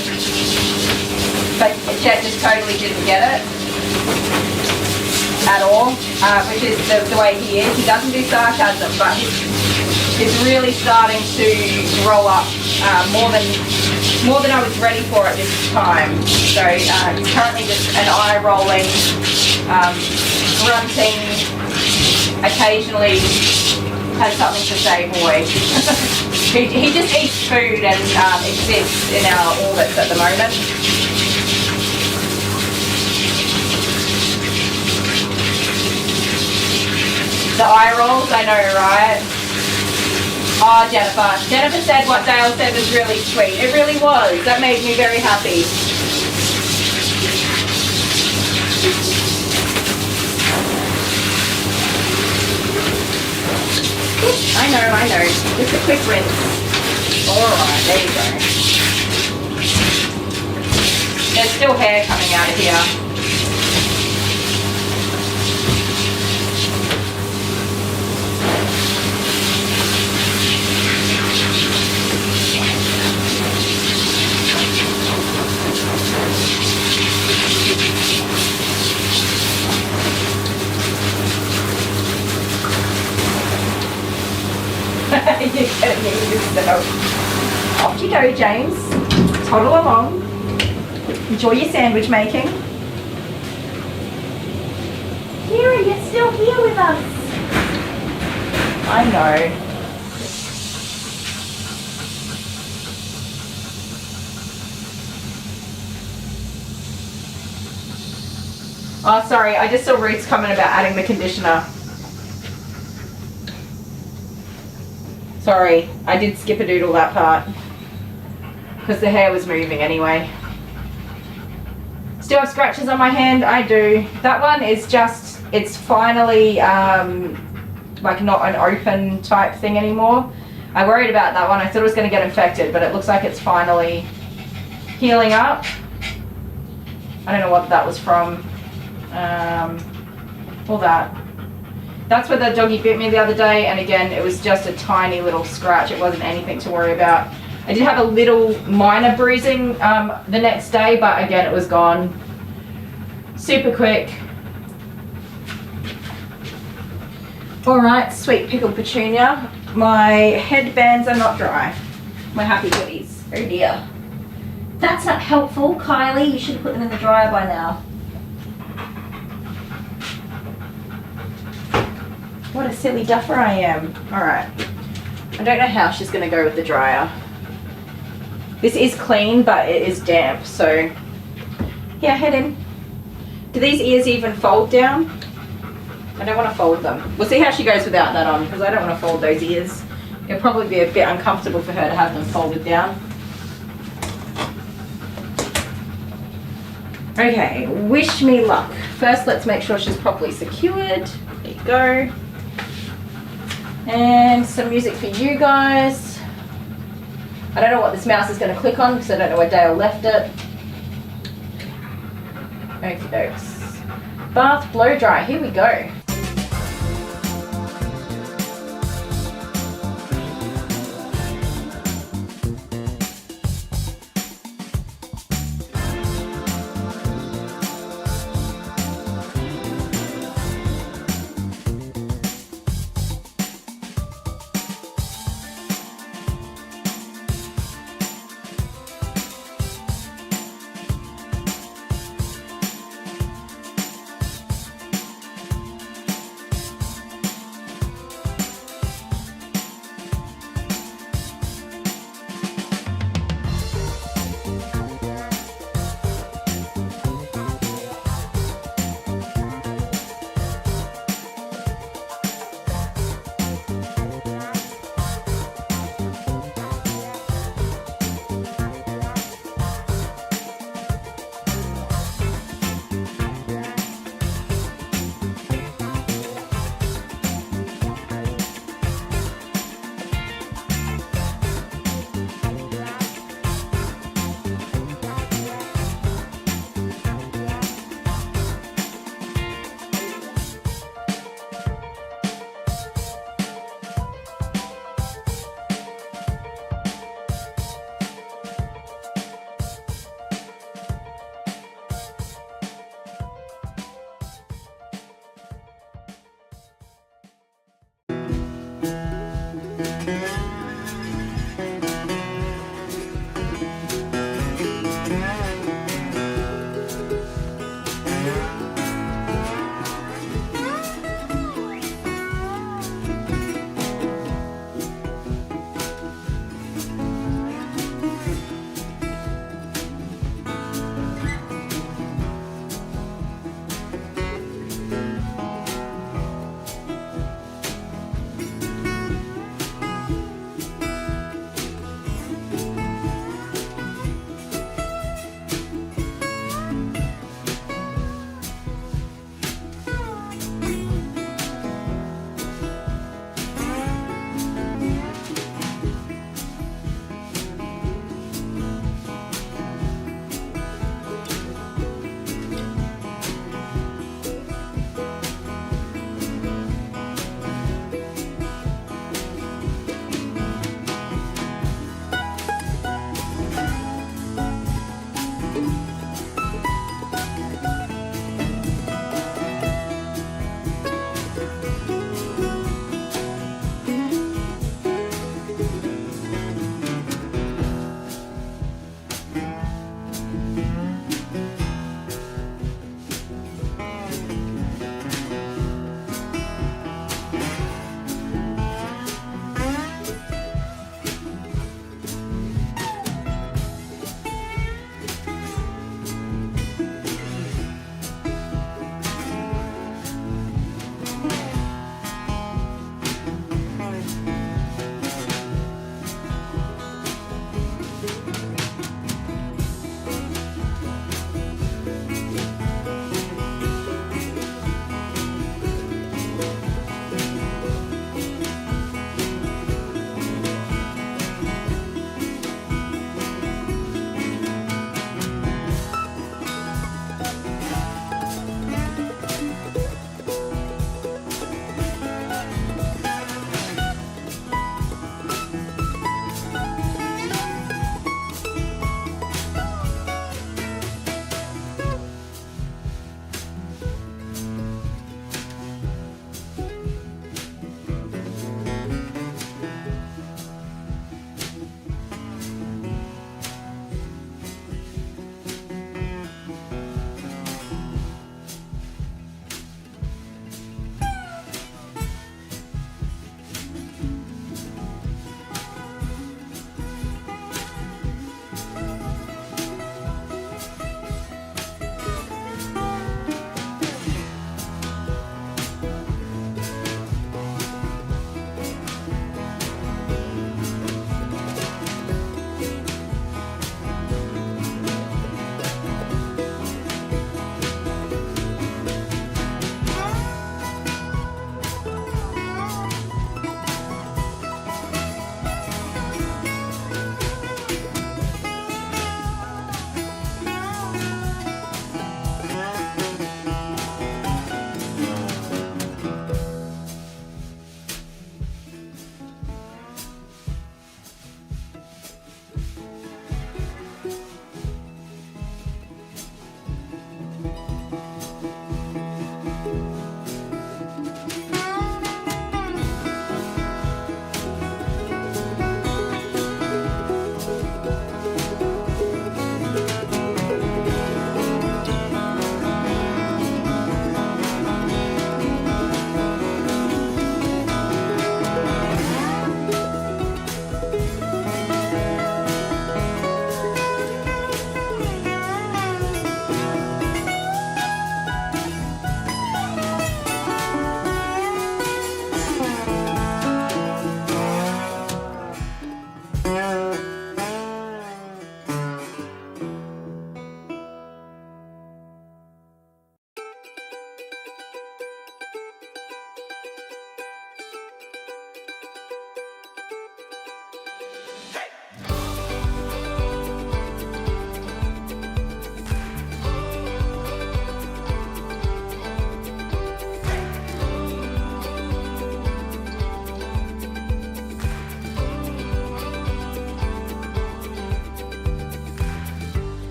but Jet just totally didn't get it at all, which is the way he is. He doesn't do sarcasm, but he's really starting to grow up more than I was ready for at this time. So he's currently just an eye rolling, grunting, occasionally has something to say boy. he just eats food and exists in our orbits at the moment. The eye rolls, I know, right? Oh, Jennifer. Jennifer said what Dale said was really sweet. It really was. That made me very happy. I know. Just a quick rinse. Alright, there you go. There's still hair coming out of here. You're getting me yourself. Off you go, James. Toddle along. Enjoy your sandwich making. Kira, you're still here with us. I know. Oh, sorry. I just saw Ruth's comment about adding the conditioner. Sorry, I did skip a doodle that part. because the hair was moving anyway. Still have scratches on my hand? I do. That one is just, it's finally like not an open type thing anymore. I worried about that one. I thought it was going to get infected, but it looks like it's finally healing up. I don't know what that was from. All that. That's where the doggy bit me the other day, and again, it was just a tiny little scratch. It wasn't anything to worry about. I did have a little minor bruising the next day, but again, it was gone super quick. All right, sweet pickled petunia. My headbands are not dry. My happy goodies. Oh dear. That's not helpful, Kylie. You should have put them in the dryer by now. What a silly duffer I am. All right. I don't know how she's gonna go with the dryer. This is clean, but it is damp, so yeah, head in. Do these ears even fold down? I don't want to fold them. We'll see how she goes without that on, because I don't want to fold those ears. It'll probably be a bit uncomfortable for her to have them folded down. Okay, wish me luck. First, let's make sure she's properly secured. There you go. And some music for you guys. I don't know what this mouse is going to click on because I don't know where Dale left it. Okie dokes. Bath blow dry, here we go.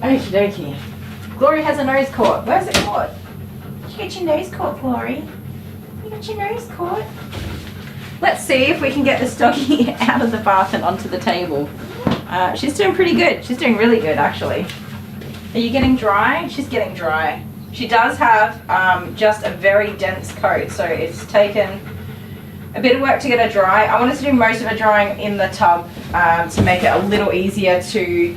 Okie dokie. Glory has a nose caught. Where's it caught? Did you get your nose caught, Glory? You got your nose caught? Let's see if we can get this doggy out of the bath and onto the table. She's doing pretty good. She's doing really good, actually. Are you getting dry? She's getting dry. She does have just a very dense coat, so it's taken a bit of work to get her dry. I wanted to do most of her drying in the tub to make it a little easier to,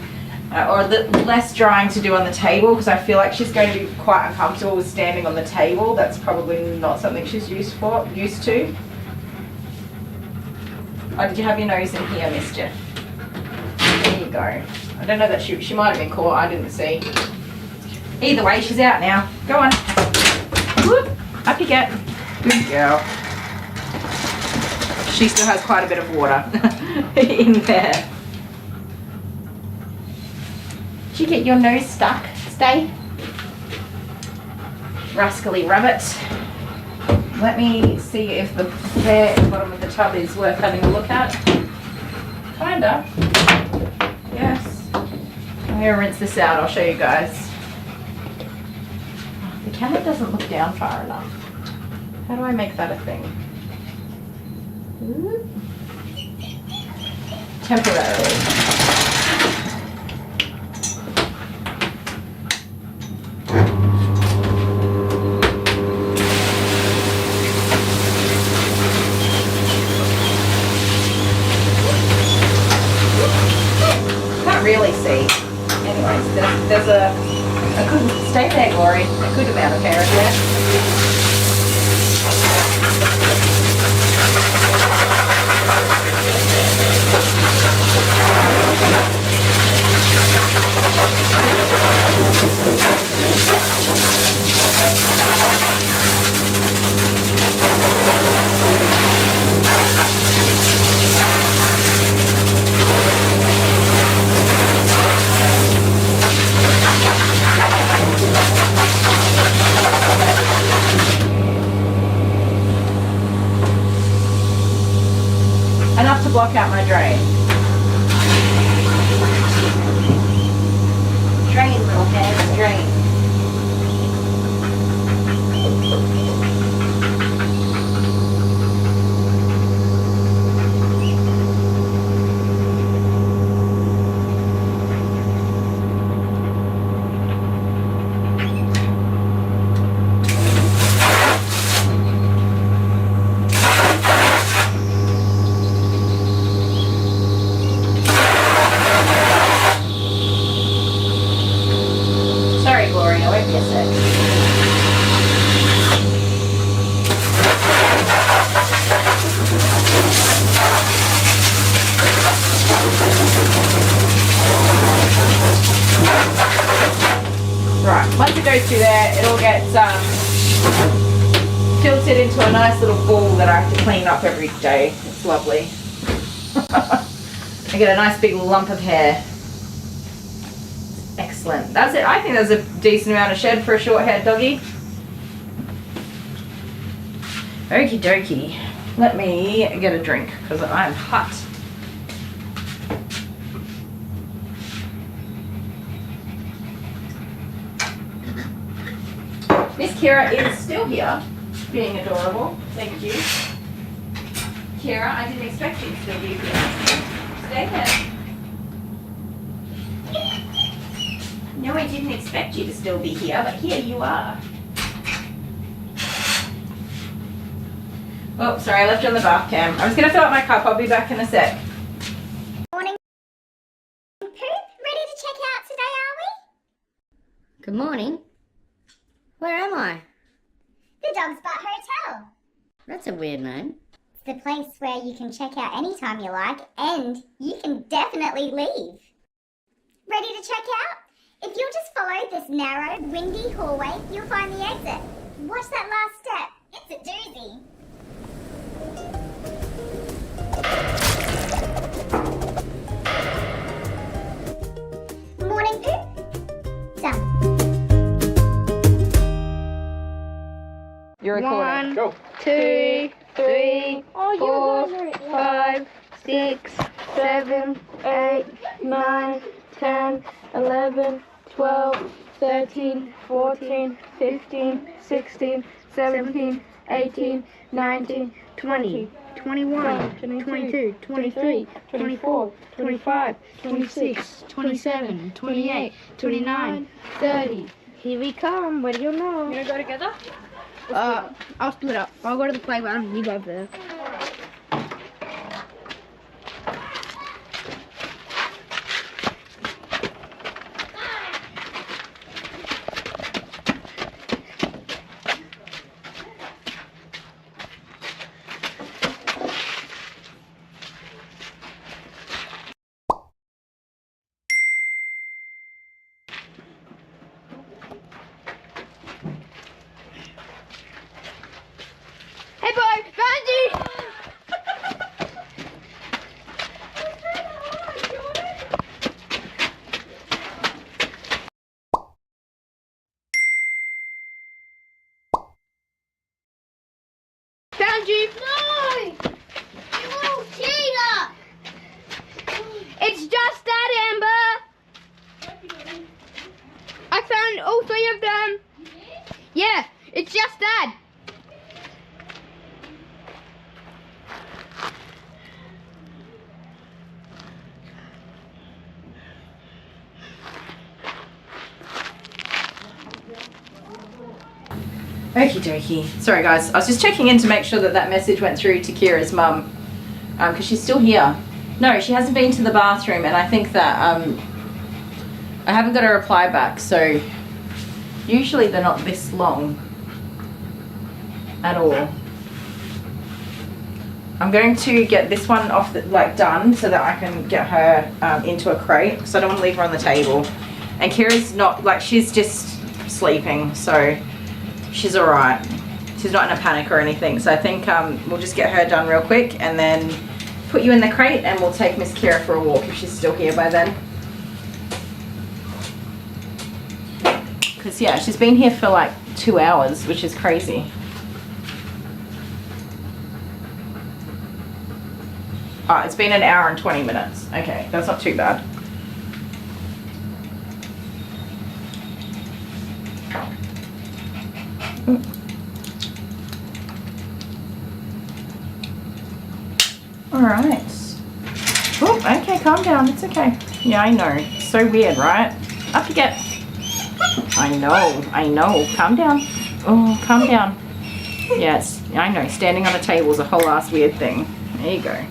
or less drying to do on the table, because I feel like she's going to be quite uncomfortable with standing on the table. That's probably not something she's used to. Oh, did you have your nose in here, mister? There you go. I don't know that she might have been caught. I didn't see. Either way, she's out now. Go on. Whoop. Up you get. Good girl. She still has quite a bit of water in there. Did you get your nose stuck? Stay. Rascally rabbit. Let me see if the hair at the bottom of the tub is worth having a look at. Kinda. Yes. I'm gonna rinse this out. I'll show you guys. The camera doesn't look down far enough. How do I make that a thing? Ooh. Temporarily. Can't really see. Anyways, there's a good, stay there, Glory, a good amount of hair in there. Enough to block out my drain. Drain, little head, drain. Right, once it goes through there, it all gets filtered into a nice little ball that I have to clean up every day. It's lovely. I get a nice big lump of hair. Excellent. That's it. I think there's a decent amount of shed for a short-haired doggy. Okie dokie. Let me get a drink because I'm hot. Miss Kira is still here, being adorable. Thank you. Kira, I didn't expect you to still be here. Stay there. No, I didn't expect you to still be here, but here you are. Oh, sorry, I left you on the bath cam. I was going to fill up my cup. I'll be back in a sec. Morning. Poop, ready to check out today, are we? Good morning. Where am I? The Dog's Butt Hotel. That's a weird name. It's the place where you can check out anytime you like, and you can definitely leave. Ready to check out? If you'll just follow this narrow, windy hallway, you'll find the exit. Watch that last step. It's a doozy. Morning, Poop. Done. You're recording. 1, Go. 2, 3, 4, 5, 6, 7, 8, 9, 10, 11, 12, 13, 14, 15, 16, 17, 18, 19, 20, 21, 22, 23, 24, 25, 26, 27, 28, 29, 30. Here we come. What do you know? You gonna go together? I'll split up. I'll go to the playground. You go over there. Hey boy, found you! Found you! No! You little cheater! It's just that, Amber! I found all 3 of them! Yeah, it's just that! Okie dokie. Sorry guys, I was just checking in to make sure that that message went through to Kira's mum, because she's still here. No, she hasn't been to the bathroom, and I think that I haven't got a reply back, so usually they're not this long at all. I'm going to get this one off, done, so that I can get her into a crate, because I don't want to leave her on the table. And Kira's not, she's just sleeping, so she's alright. She's not in a panic or anything, so I think we'll just get her done real quick and then put you in the crate, and we'll take Miss Kira for a walk if she's still here by then. Because yeah, she's been here for like 2 hours, which is crazy. Oh, it's been 1 hour and 20 minutes. Okay, that's not too bad. Alright. Oh, okay, calm down. It's okay. Yeah, I know. So weird, right? Up you get. I know. Calm down. Oh, calm down. Yes, I know. Standing on a table is a whole ass weird thing. There you go.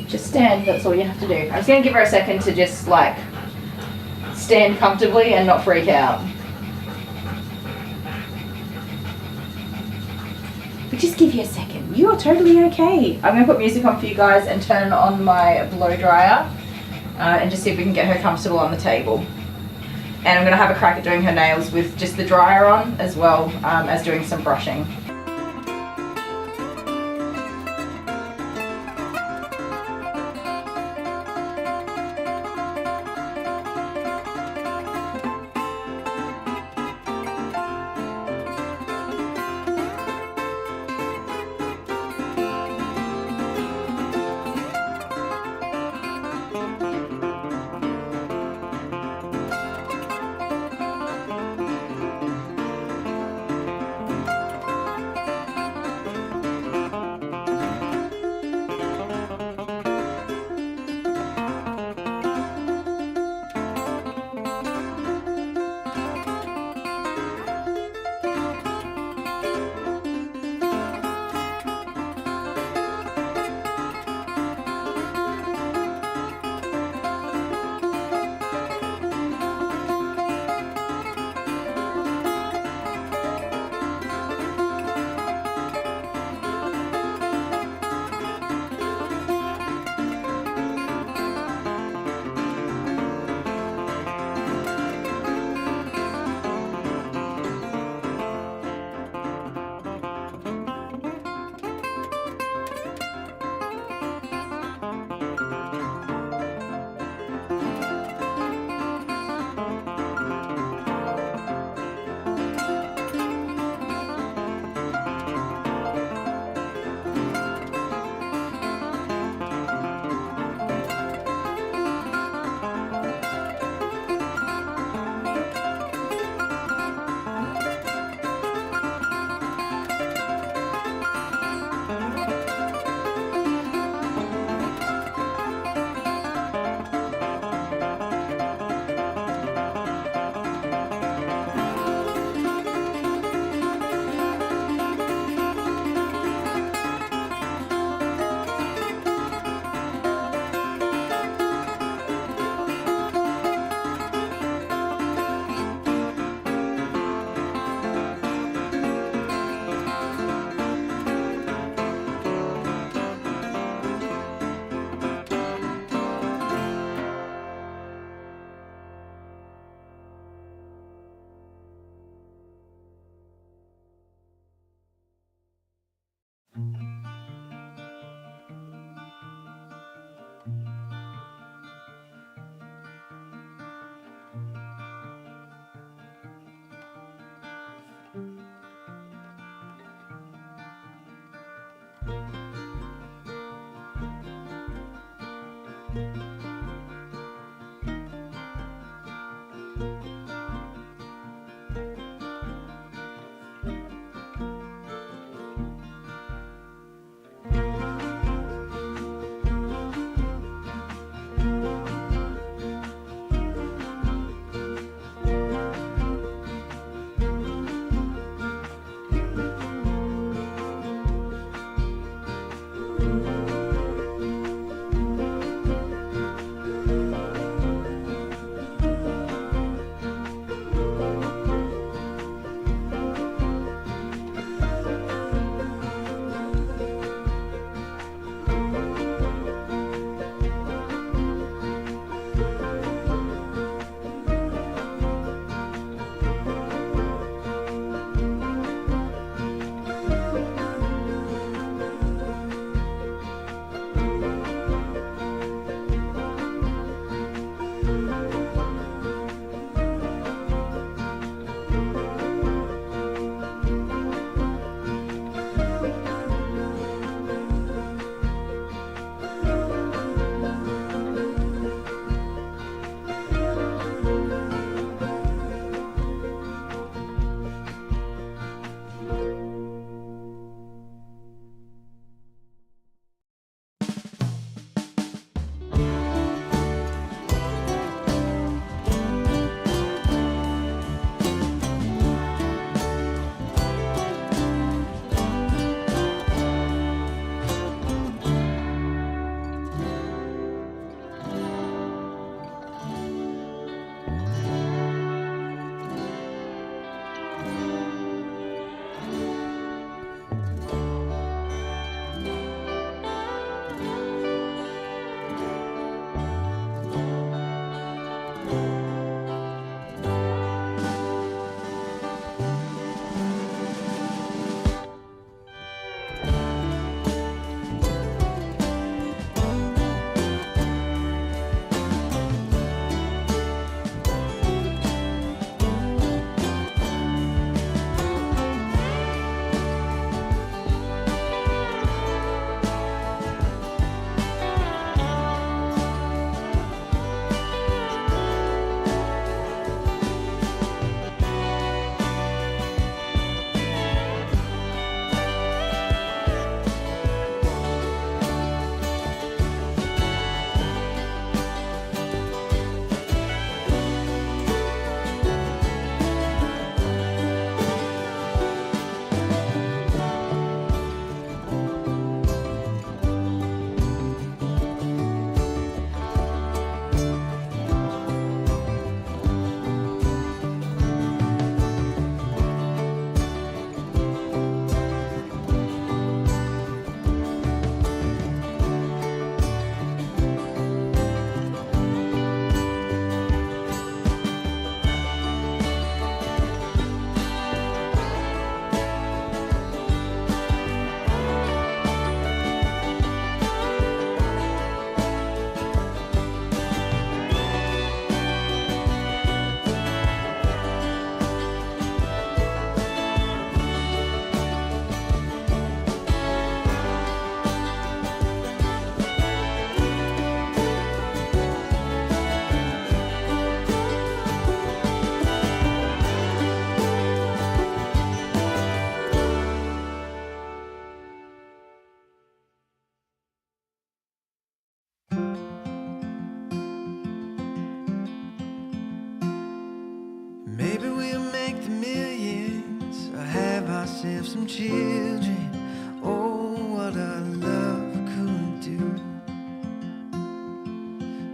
Just stand. That's all you have to do. I'm just going to give her a second to just, stand comfortably and not freak out. But just give you a second. You are totally okay. I'm going to put music on for you guys and turn on my blow dryer and just see if we can get her comfortable on the table. And I'm going to have a crack at doing her nails with just the dryer on, as well as doing some brushing. have some children. Oh, what our love could do.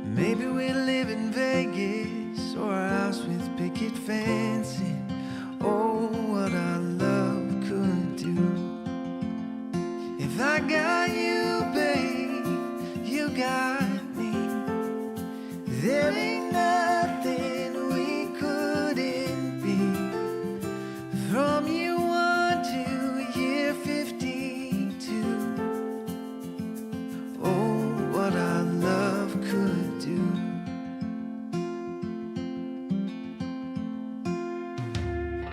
Maybe we'll live in Vegas or a house with picket fencing. Oh, what our love could do. If I got you, babe, you got me. There ain't nothing we couldn't be. From year 1 to year 52. Oh, what our love could do.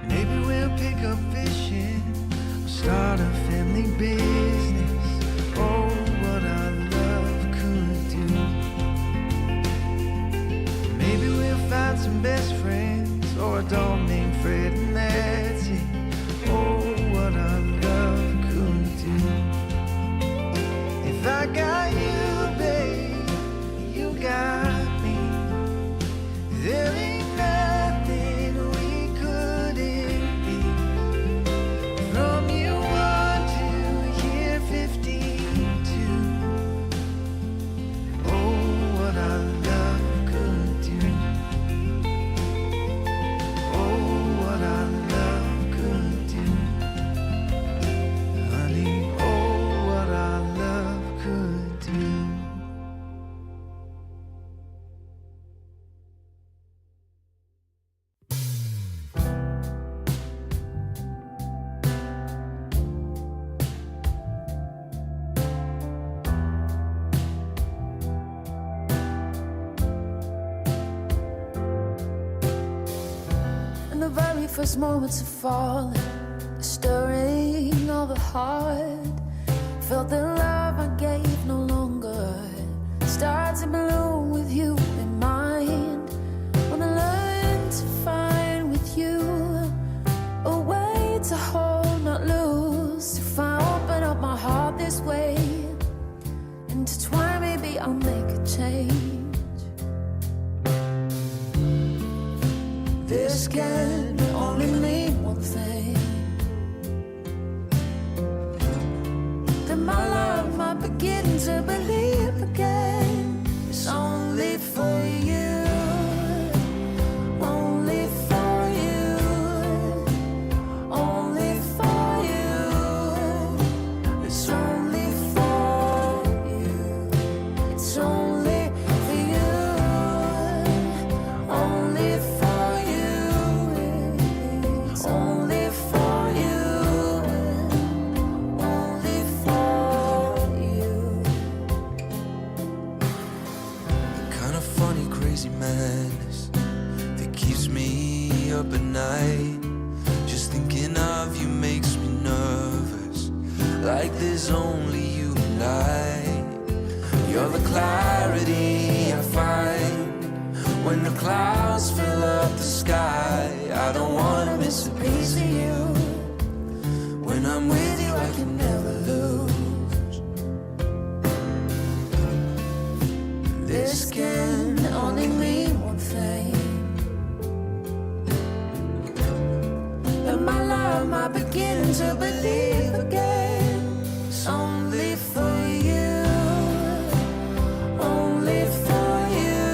Maybe we'll pick up fishing or start a family business. Oh, what our love could do. dog named Fred, and that's it. Oh, what our love could do. If I got you, babe, you got me. There ain't nothing we couldn't be. From you 1 to here 52. Oh, what our love could do. Oh, what our love could do. Honey, oh, what our love could do. In the very first moments of falling, stirring of the heart, felt the love I gave no longer started to bloom with you in mind. When I learned to find with you a way to hold, not lose. If I open up my heart this way, intertwine, maybe I'll make a change. This can only mean one thing, that my love might begin to believe again. It's only for you, only for you, only for you. It's only for you, it's only for you, only for you. It's only for you, only for you. The kind of funny, crazy madness that keeps me up at night. Just thinking of you makes me nervous, like there's only you and I. You're the clarity I find when the clouds fill up the sky. I don't wanna miss a piece of you. When I'm with you, I can never lose. This can only mean one thing, that my love might begin to believe again. It's only for you, only for you,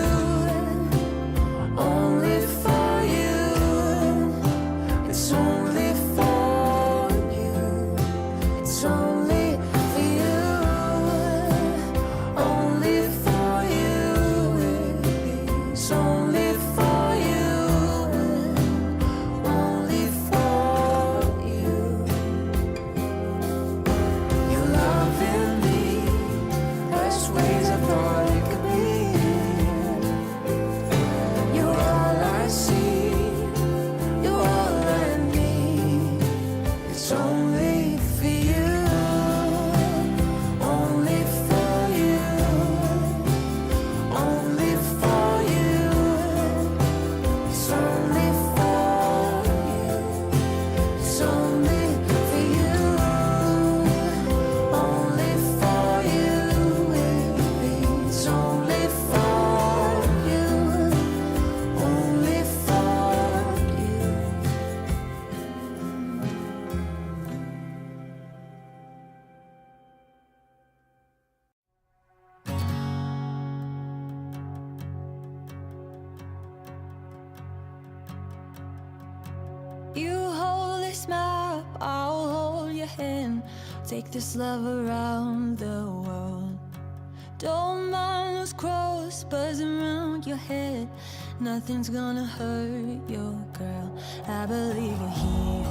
only for you. It's only for you, it's only for you, only for you. It's only for you, only for you. Your love in me, best ways I thought it could be. You're all I see, you're all I need. It's only for you, only for you, only for you. It's only for you, it's only for you, only for you. It's only for you, only for you. You hold this map, I'll hold your hand. Take this love around the world. Don't mind those crows buzzing around your head. Nothing's gonna hurt your girl. I believe you're here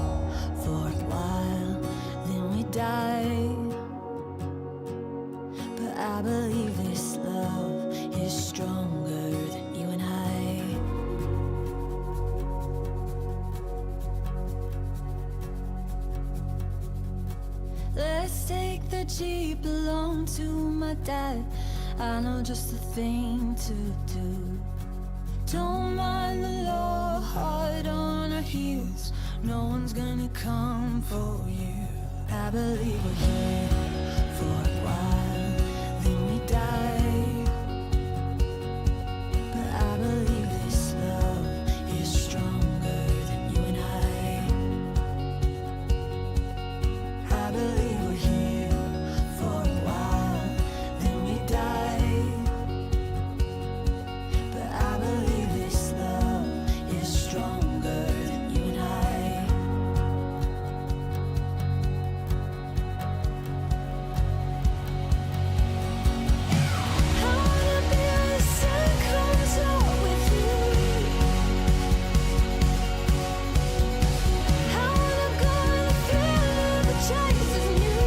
for a while, then we die. But I believe this love is stronger than you and I. Let's take the Jeep along to my dad. I know just the thing to do. Don't mind the law, hard on our heels. No one's gonna come for you. I believe we're here for a while, then we die. But I believe this love is stronger than you and I believe we're here for a while, then we die. But I believe this love is stronger than you and I. I wanna be where the sun comes up with you. I wanna go where the feeling that chases new.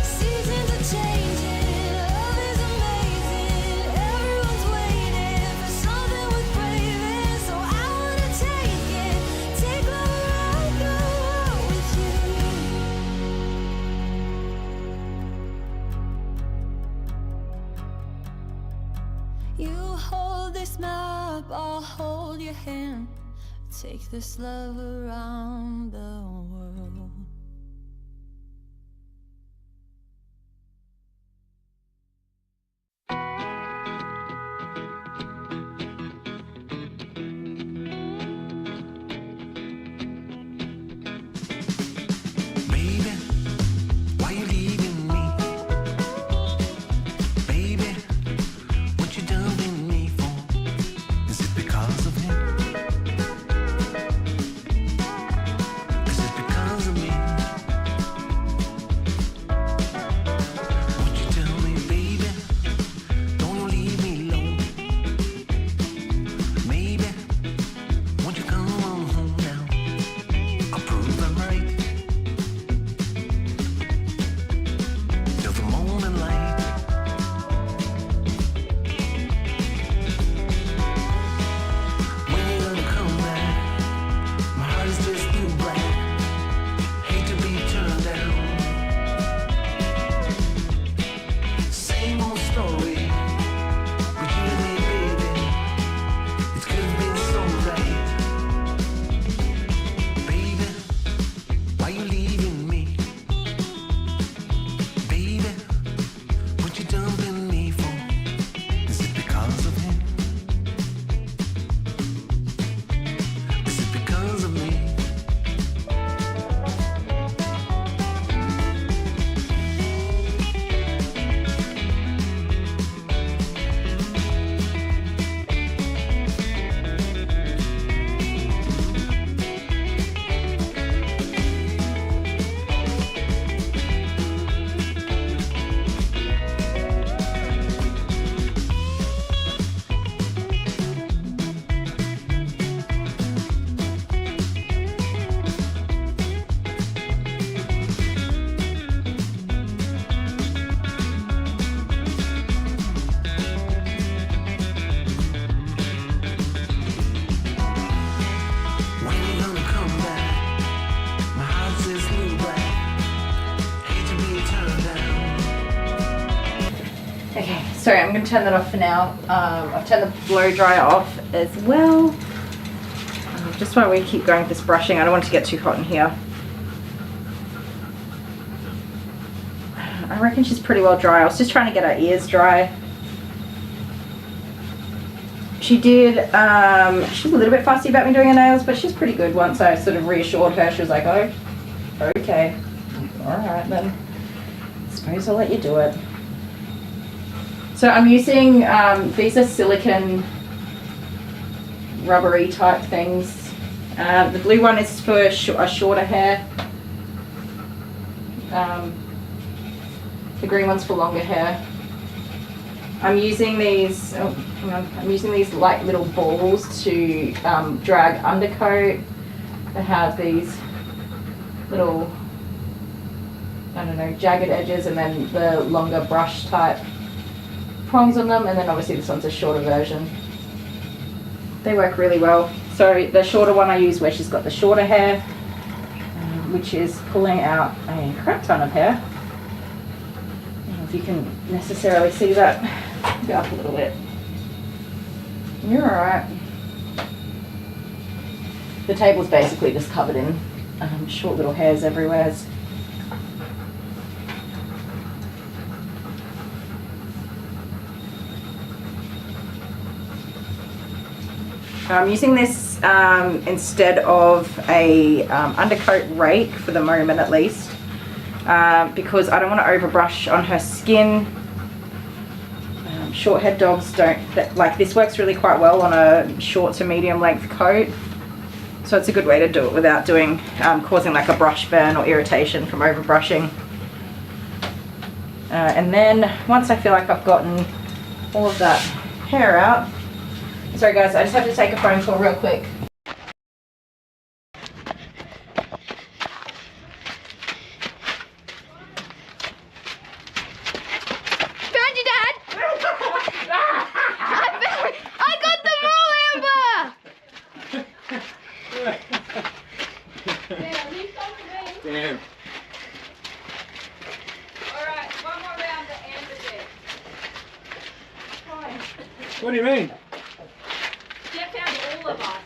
Seasons are changing, love is amazing. Everyone's waiting for something worth braving. So I wanna take it, take love around, go out with you. You hold this map, I'll hold your hand. Take this love around the world. Baby, why you leaving me? Baby, what you dumping me for? Is it because of him? Is it because of me? Would you tell me, baby? Don't you leave me alone? Maybe, won't you come on home now? I'll prove I'm right. Till the morning light. When you gonna come back? My heart is just too black. Hate to be turned down. Same old story. But you and me, baby, it could have been so right. Baby, why you leaving me? Baby, what you dumping me for? Is it because of him? Is it because of me? When you gonna come back? My heart says blue black. Hate to be turned down. Okay, sorry, I'm going to turn that off for now. I've turned the blow dryer off as well. Just while we keep going with this brushing, I don't want it to get too hot in here. I reckon she's pretty well dry. I was just trying to get her ears dry. She did, she was a little bit fussy about me doing her nails, but she's pretty good. Once I sort of reassured her, she was like, oh, okay, all right then. I suppose I'll let you do it. So I'm using, these are silicone rubbery type things. The blue one is for a shorter hair. The green one's for longer hair. I'm using these, I'm using these light little balls to drag undercoat. They have these little, I don't know, jagged edges, and then the longer brush type prongs on them, and then obviously this one's a shorter version. They work really well. So the shorter one I use where she's got the shorter hair, which is pulling out a crap ton of hair. I don't know if you can necessarily see that. Go up a little bit. You're alright. The table's basically just covered in short little hairs everywhere. I'm using this instead of a undercoat rake for the moment at least, because I don't want to overbrush on her skin. Short head dogs don't, like this works really quite well on a short to medium length coat. So it's a good way to do it without doing, causing like a brush burn or irritation from overbrushing. And then once I feel like I've gotten all of that hair out, sorry guys, I just have to take a phone call real quick. Found you, Dad! I got them all, Amber! Damn. Alright, one more round to Amber did. What do you mean? Jeff found all of us.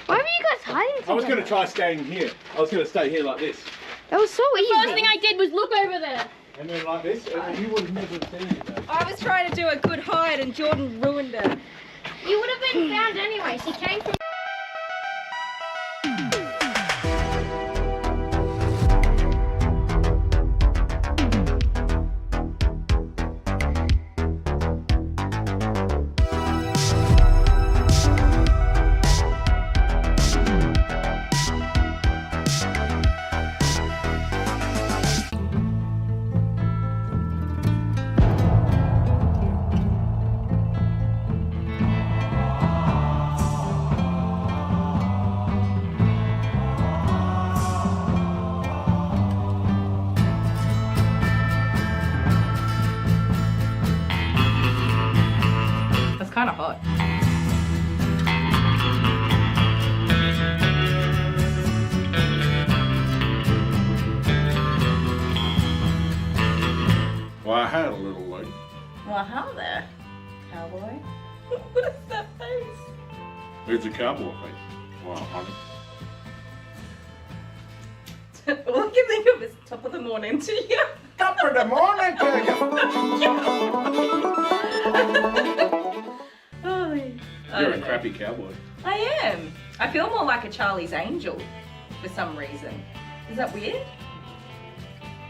Why were you guys hiding together? I was going to try staying here. I was going to stay here like this. That was so easy. First thing I did was look over there. And then like this, and you would never have seen it though. I was trying to do a good hide and Jordan ruined it. You would have been found anyway. She came from. That's kind of hot. Well, I had a little look. Well, hello there, cowboy. What is that face? It's a cowboy face. Well, honey. All I can think of is top of the morning to you. Top of the morning to You're a crappy cowboy. I am. I feel more like a Charlie's Angel for some reason. Is that weird?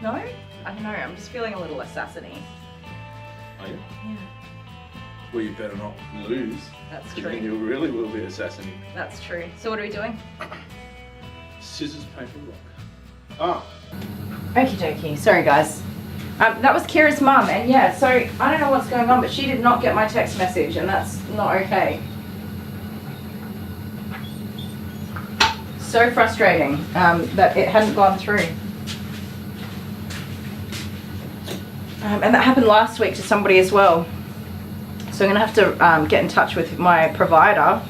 No? I don't know. I'm just feeling a little assassiny. Are you? Yeah. Well, you better not lose. That's Then true. you really will be assassinated. That's true. So what are we doing? Scissors, paper, rock. Ah. Okie dokie. Sorry guys. That was Kira's mum, and yeah, so I don't know what's going on, but she did not get my text message, and that's not okay. So frustrating that it hadn't gone through. And that happened last week to somebody as well. So I'm going to have to get in touch with my provider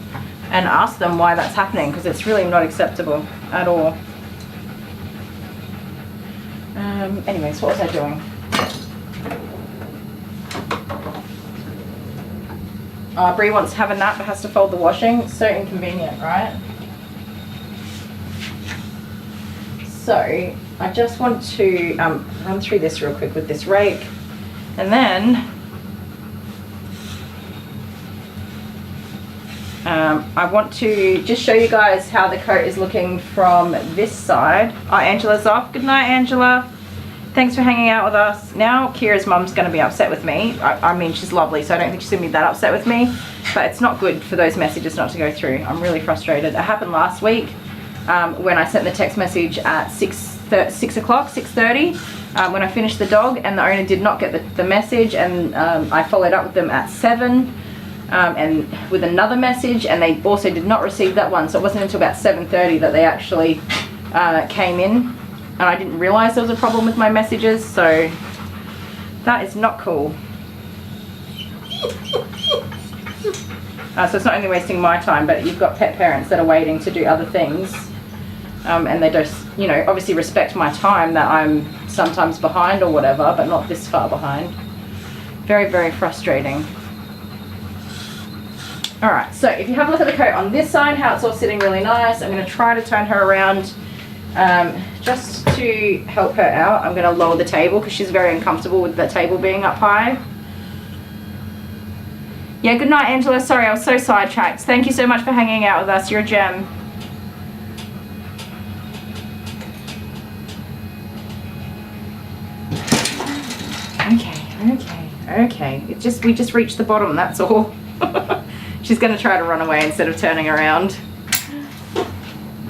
and ask them why that's happening, because it's really not acceptable at all. Anyways, what was I doing? Bree wants to have a nap but has to fold the washing. So inconvenient, right? So I just want to run through this real quick with this rake, and then I want to just show you guys how the coat is looking from this side. Oh, Angela's off. Good night, Angela. Thanks for hanging out with us. Now Kira's mum's going to be upset with me. I mean, she's lovely, so I don't think she's going to be that upset with me. But it's not good for those messages not to go through. I'm really frustrated. It happened last week when I sent the text message at 6:30 when I finished the dog, and the owner did not get the message, and I followed up with them at 7 and with another message, and they also did not receive that one. So it wasn't until about 7:30 that they actually came in. And I didn't realise there was a problem with my messages, so that is not cool. So it's not only wasting my time, but you've got pet parents that are waiting to do other things, and they just, you know, obviously respect my time that I'm sometimes behind or whatever, but not this far behind. Very, very frustrating. Alright, so if you have a look at the coat on this side, how it's all sitting really nice, I'm going to try to turn her around just to help her out. I'm going to lower the table because she's very uncomfortable with the table being up high. Yeah, good night, Angela. Sorry, I was so sidetracked. Thank you so much for hanging out with us. You're a gem. Okay. We just reached the bottom, that's all. She's going to try to run away instead of turning around.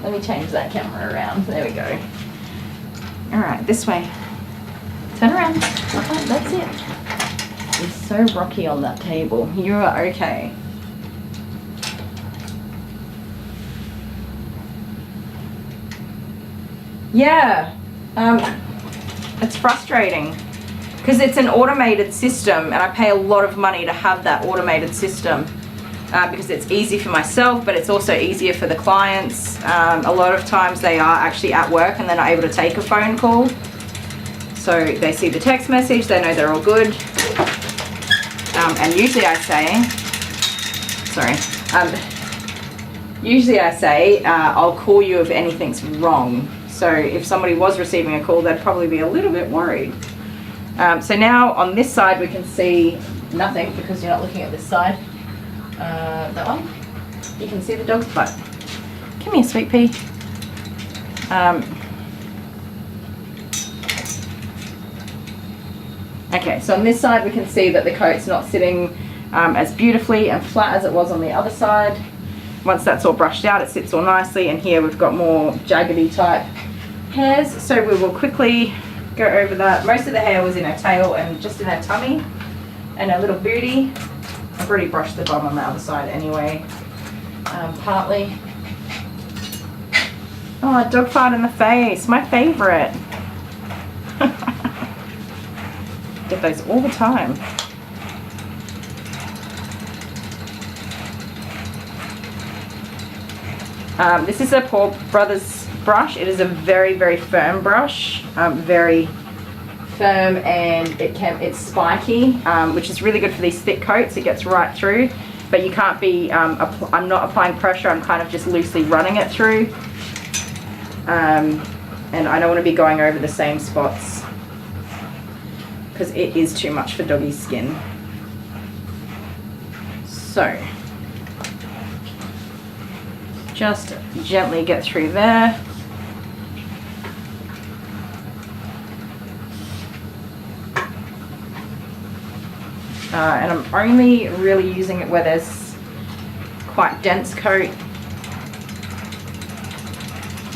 Let me change that camera around. There we go. Alright, this way. Turn around. Oh, that's it. It's so rocky on that table. You are okay. Yeah. It's frustrating. Because it's an automated system and I pay a lot of money to have that automated system because it's easy for myself, but it's also easier for the clients. A lot of times they are actually at work and they're not able to take a phone call. So they see the text message, they know they're all good. And usually I say, I'll call you if anything's wrong. So if somebody was receiving a call, they'd probably be a little bit worried. So now on this side we can see nothing because you're not looking at this side. That one. You can see the dog's butt. Come here, sweet pea. Okay, so on this side we can see that the coat's not sitting as beautifully and flat as it was on the other side. Once that's all brushed out, it sits all nicely, and here we've got more jaggedy type hairs. So we will quickly go over that. Most of the hair was in her tail and just in her tummy and her little booty. I've already brushed the bottom on the other side anyway, partly. Oh, a dog fart in the face, my favorite. Get those all the time. This is a Paul Brothers brush. It is a very, very firm brush, very firm, and it's spiky, which is really good for these thick coats. It gets right through, but you can't be, I'm not applying pressure, I'm kind of just loosely running it through, and I don't want to be going over the same spots because it is too much for doggy's skin. So just gently get through there. And I'm only really using it where there's quite dense coat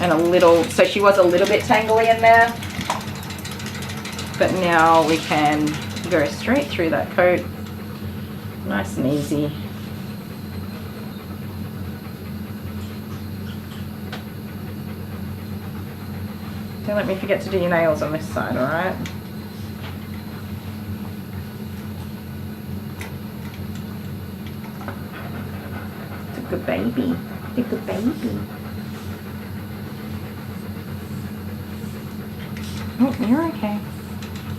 and a little, so she was a little bit tangly in there, but now we can go straight through that coat, nice and easy. Don't let me forget to do your nails on this side, alright? Good baby. A good baby. Oh, you're okay.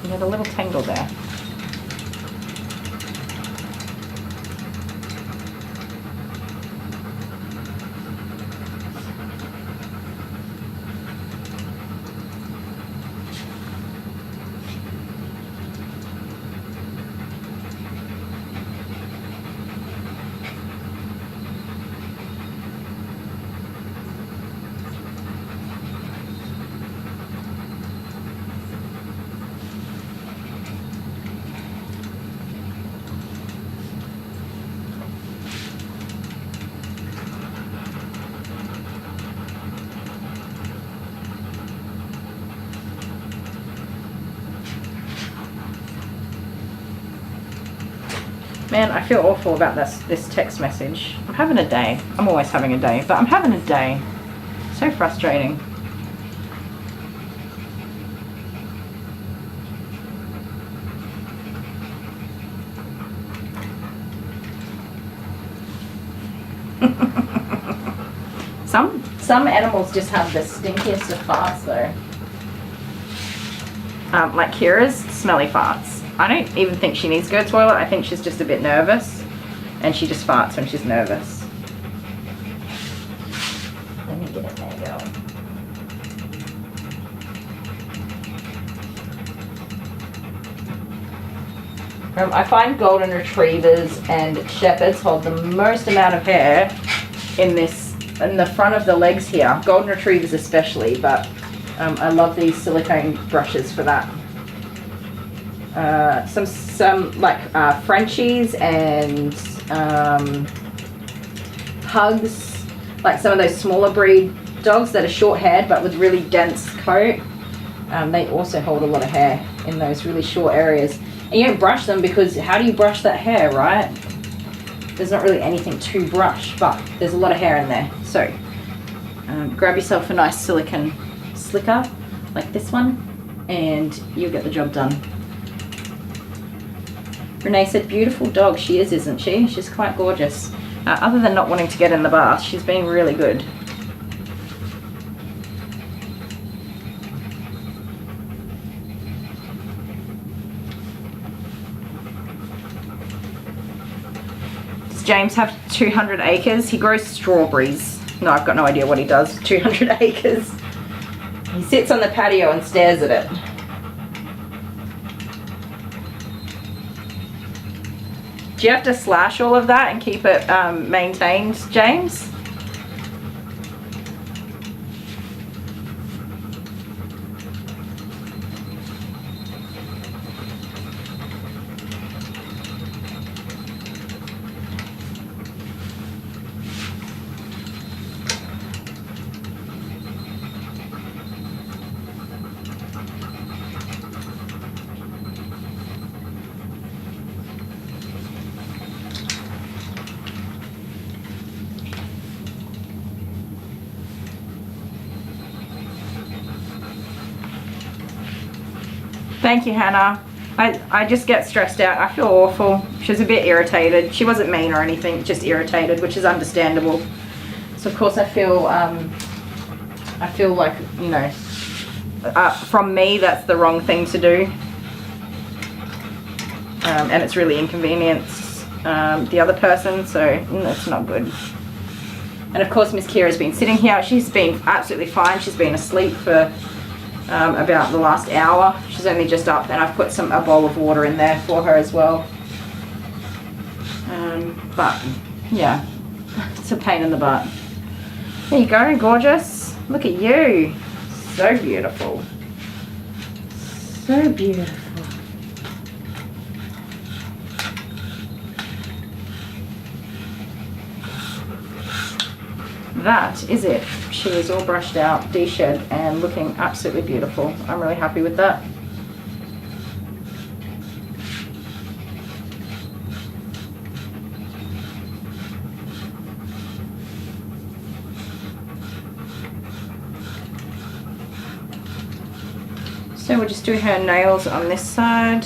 You got a little tangle there. Man, I feel awful about this text message. I'm having a day. I'm always having a day, but I'm having a day. So frustrating. Some animals just have the stinkiest of farts though. Like Kira's, smelly farts. I don't even think she needs to go to the toilet. I think she's just a bit nervous, and she just farts when she's nervous. Let me get in there, girl. I find golden retrievers and shepherds hold the most amount of hair in the front of the legs here. Golden retrievers especially, but I love these silicone brushes for that. Some like Frenchies and pugs, like some of those smaller breed dogs that are short-haired but with really dense coat. They also hold a lot of hair in those really short areas. And you don't brush them because how do you brush that hair, right? There's not really anything to brush, but there's a lot of hair in there. So grab yourself a nice silicone slicker like this one and you'll get the job done. Renee said, beautiful dog she is, isn't she? She's quite gorgeous. Other than not wanting to get in the bath, she's been really good. James have 200 acres. He grows strawberries. No, I've got no idea what he does. 200 acres. He sits on the patio and stares at it. Do you have to slash all of that and keep it maintained, James? Thank you, Hannah. I just get stressed out. I feel awful. She was a bit irritated. She wasn't mean or anything, just irritated, which is understandable. So of course I feel like, you know, from me that's the wrong thing to do. And it's really inconvenienced the other person, so that's not good. And of course Miss Kira's been sitting here. She's been absolutely fine. She's been asleep for about the last hour. She's only just up, and I've put a bowl of water in there for her as well. But yeah, it's a pain in the butt. There you go, gorgeous. Look at you. So beautiful. So beautiful. That is it. She is all brushed out, de-shed, and looking absolutely beautiful. I'm really happy with that. So we'll just do her nails on this side.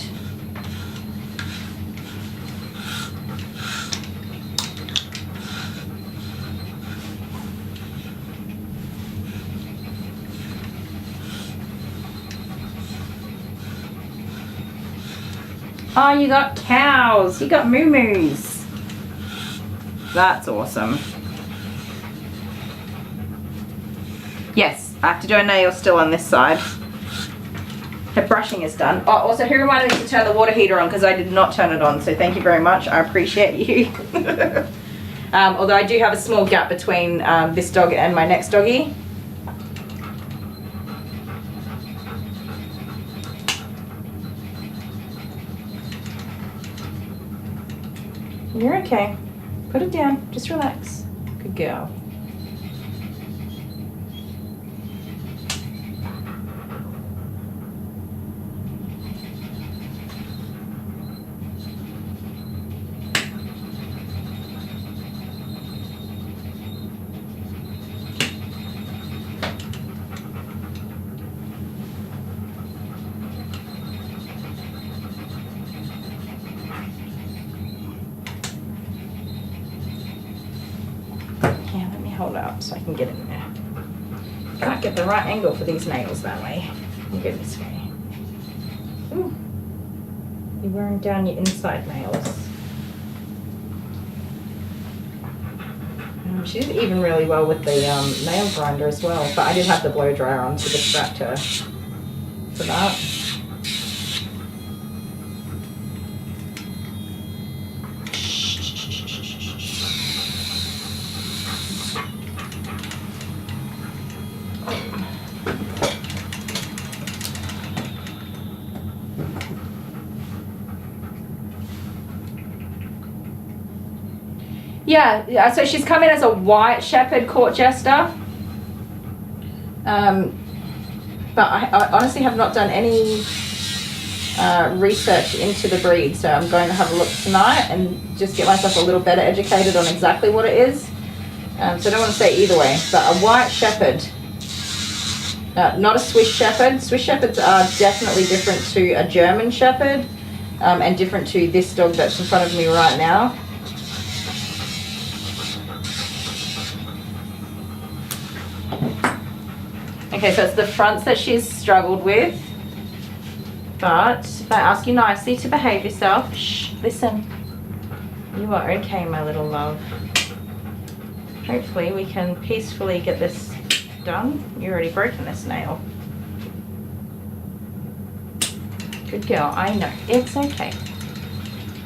Oh, you got cows. You got moo-moos. That's awesome. Yes, I have to do a nail still on this side. Her brushing is done. Oh, also, who reminded me to turn the water heater on because I did not turn it on, so thank you very much. I appreciate you. Although I do have a small gap between this dog and my next doggy. You're okay. Put it down. Just relax. Good girl. Hold up so I can get in there. Can't get the right angle for these nails that way. You go this way. Ooh. You're wearing down your inside nails. She did even really well with the nail grinder as well, but I did have the blow dryer on to distract her for that. Yeah, so she's come in as a white shepherd court jester. But I honestly have not done any research into the breed, so I'm going to have a look tonight and just get myself a little better educated on exactly what it is. So I don't want to say either way, but a white shepherd, not a Swiss shepherd. Swiss shepherds are definitely different to a German shepherd, and different to this dog that's in front of me right now. Okay, so it's the fronts that she's struggled with. But if I ask you nicely to behave yourself, shh, listen. You are okay, my little love. Hopefully we can peacefully get this done. You've already broken this nail. Good girl, I know. It's okay.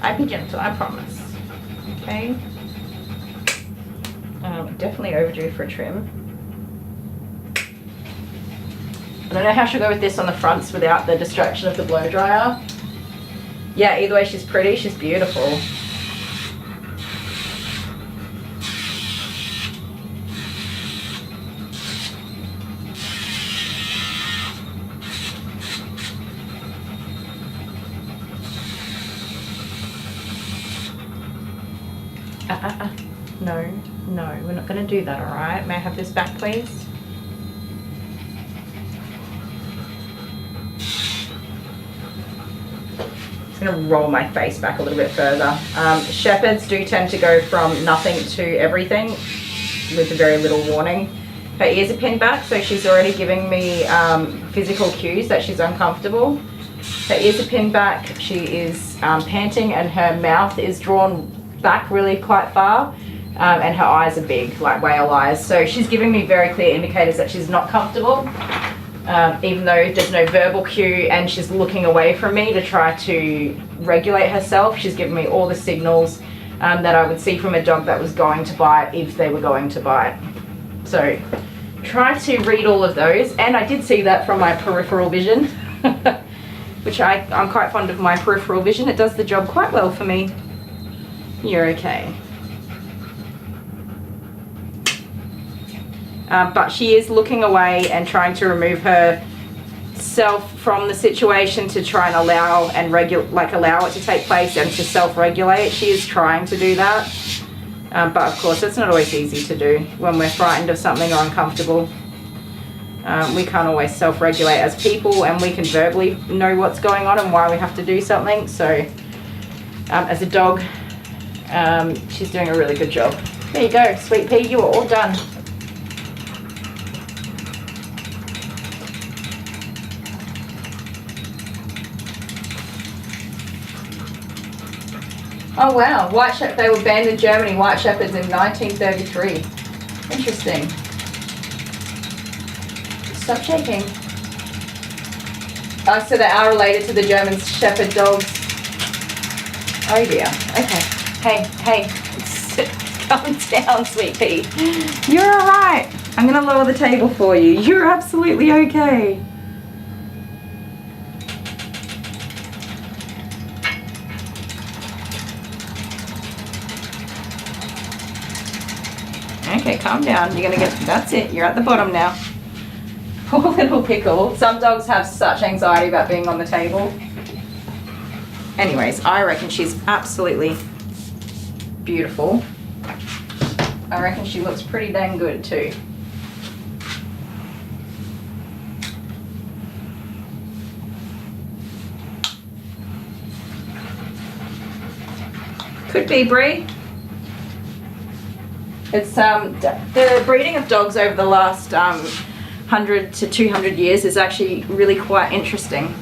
I'd be gentle, I promise. Okay. Definitely overdue for a trim. I don't know how she'll go with this on the fronts without the distraction of the blow dryer. Yeah, either way, she's pretty, she's beautiful. No, we're not going to do that, all right? May I have this back, please? Just going to roll my face back a little bit further. Shepherds do tend to go from nothing to everything with very little warning. Her ears are pinned back, so she's already giving me physical cues that she's uncomfortable. Her ears are pinned back, she is panting, and her mouth is drawn back really quite far, and her eyes are big, like whale eyes. So she's giving me very clear indicators that she's not comfortable, even though there's no verbal cue, and she's looking away from me to try to regulate herself. She's giving me all the signals that I would see from a dog that was going to bite if they were going to bite. So try to read all of those, and I did see that from my peripheral vision, which I'm quite fond of my peripheral vision. It does the job quite well for me. You're okay. But she is looking away and trying to remove herself from the situation to try and allow it to take place and to self-regulate. She is trying to do that. But of course, it's not always easy to do when we're frightened of something or uncomfortable. We can't always self-regulate as people, and we can verbally know what's going on and why we have to do something. So as a dog, she's doing a really good job. There you go, Sweet Pea, you are all done. Oh wow, they were banned in Germany, white shepherds, in 1933. Interesting. Stop shaking. Oh, so they are related to the German shepherd dogs. Oh dear, okay. Hey, calm down, Sweet Pea. You're all right. I'm gonna lower the table for you. You're absolutely okay. Okay, calm down. You're gonna that's it. You're at the bottom now. Poor little pickle. Some dogs have such anxiety about being on the table. Anyways, I reckon she's absolutely beautiful. I reckon she looks pretty dang good too. Could be Brie. It's the breeding of dogs over the last 100 to 200 years is actually really quite interesting.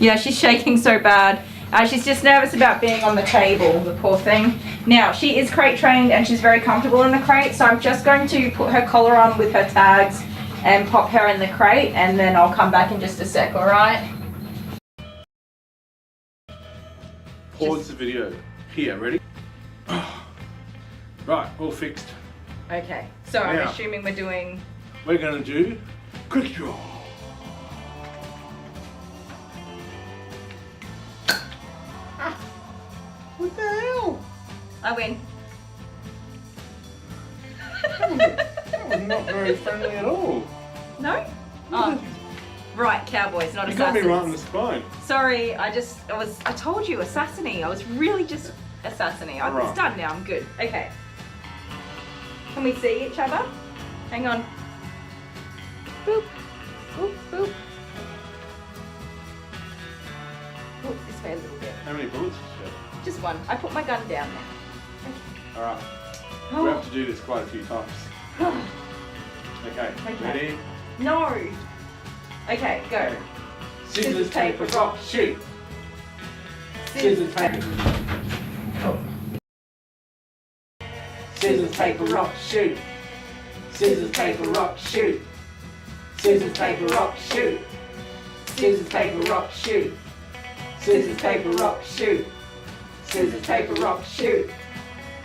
Yeah, she's shaking so bad. She's just nervous about being on the table, the poor thing. Now, she is crate trained and she's very comfortable in the crate, so I'm just going to put her collar on with her tags and pop her in the crate, and then I'll come back in just a sec, alright? Pause the video. Here, ready? Right, all fixed. Okay, so I'm Now. assuming we're doing... We're gonna do quick draw. What the hell? I win. That was not very friendly at all. No? Oh. Right, cowboys, not You got assassins. me right in the spine. Sorry, I told you, assassiny. I was really just assassiny. It's Right. done now, I'm good. Okay. Can we see each other? Hang on. Boop. Boop, boop. Boop, this way a little bit. How many bullets did you have? Just one. I put my gun down now. Alright. We Oh. have to do this quite a few times. Okay, Okay. ready? No. Okay, go. Scissors, paper, rock, shoot. Scissors, paper. Oh. Scissors, paper, rock, shoot. Scissors, paper, rock, shoot. Scissors, paper, rock, shoot. Scissors, paper, rock, shoot. Scissors, paper, rock, shoot. Scissors, paper, rock, shoot.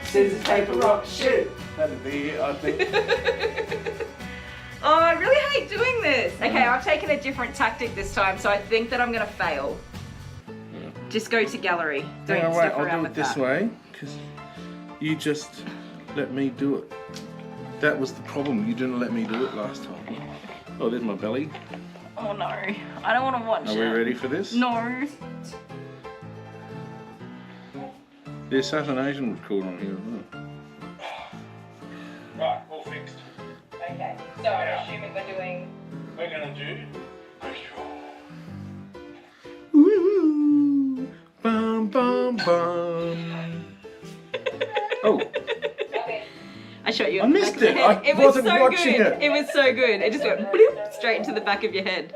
Scissors, paper, rock, shoot. That'd be it, I think. Oh, I really hate doing this. Okay, I've taken a different tactic this time, so I think that I'm gonna fail. Just go to gallery. Don't Yeah, wait, stick I'll around do with it this that. way, because you just let me do it. That was the problem, you didn't let me do it last time. Oh, there's my belly. Oh no, I don't want to watch Are it. we ready for this? No. The assassination was called on here, isn't it? Right, all fixed. Okay, so I'm assuming we're doing... We're gonna do Woo! Bum bum bum. Oh, I shot you I in the missed back of the it. head. I was wasn't so watching good. it. It was so good. It just went bloop straight into the back of your head.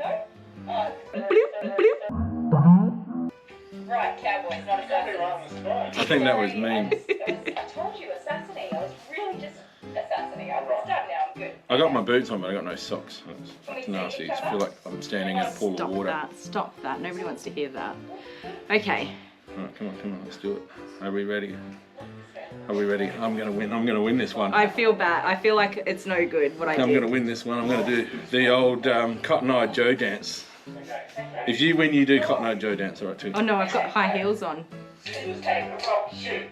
Bloop, bloop. Right, cowboys, not assassins. I think that was me. I told you, assassinate. I was really just assassinating. I'm done now. I'm good. I got my boots on, but I got no socks. It's nasty. I feel like I'm standing in a pool of water. Stop that. Nobody wants to hear that. Okay. Alright, come on, let's do it. Are we ready? Are we ready? I'm gonna win this one. I feel bad. I feel like it's no good what I I'm did. gonna win this one. I'm gonna do the old Cotton Eye Joe dance. If you win, you do Cotton Eye Joe dance, alright too. Oh no, I've got high heels on. Scissors, paper, rock, shoot.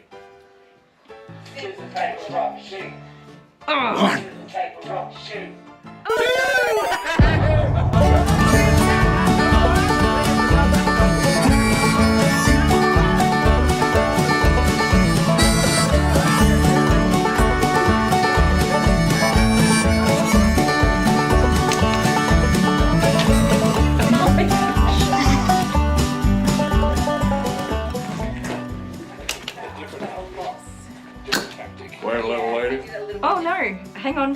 Scissors, paper, rock, shoot. Oh. Scissors, paper, rock, shoot. Wait a little later. Oh no, hang on.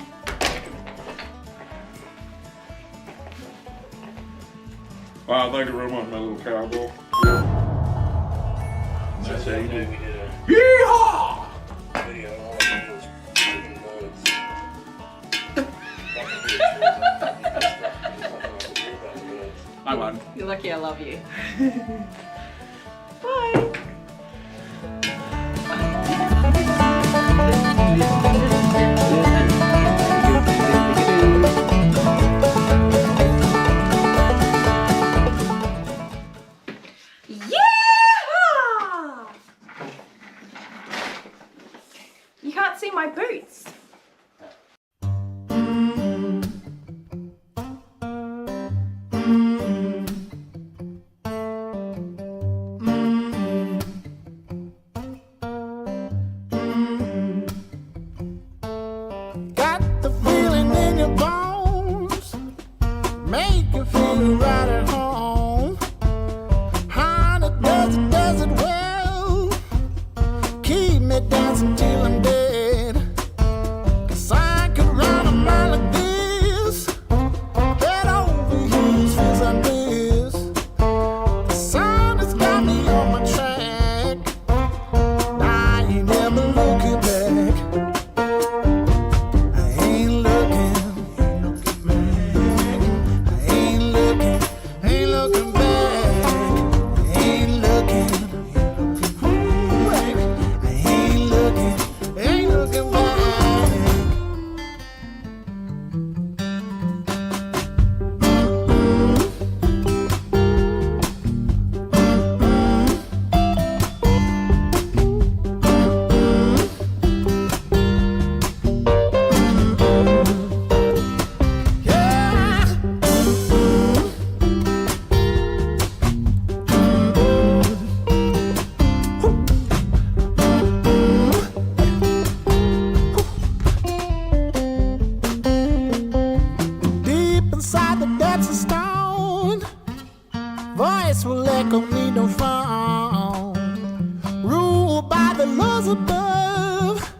Wow, thank you very much, my little cowboy. That's how you do. Yeehaw! I won. You're lucky I love you. Bye. Yeah! You can't see my boots. voice will echo me no phone. Ruled by the laws above.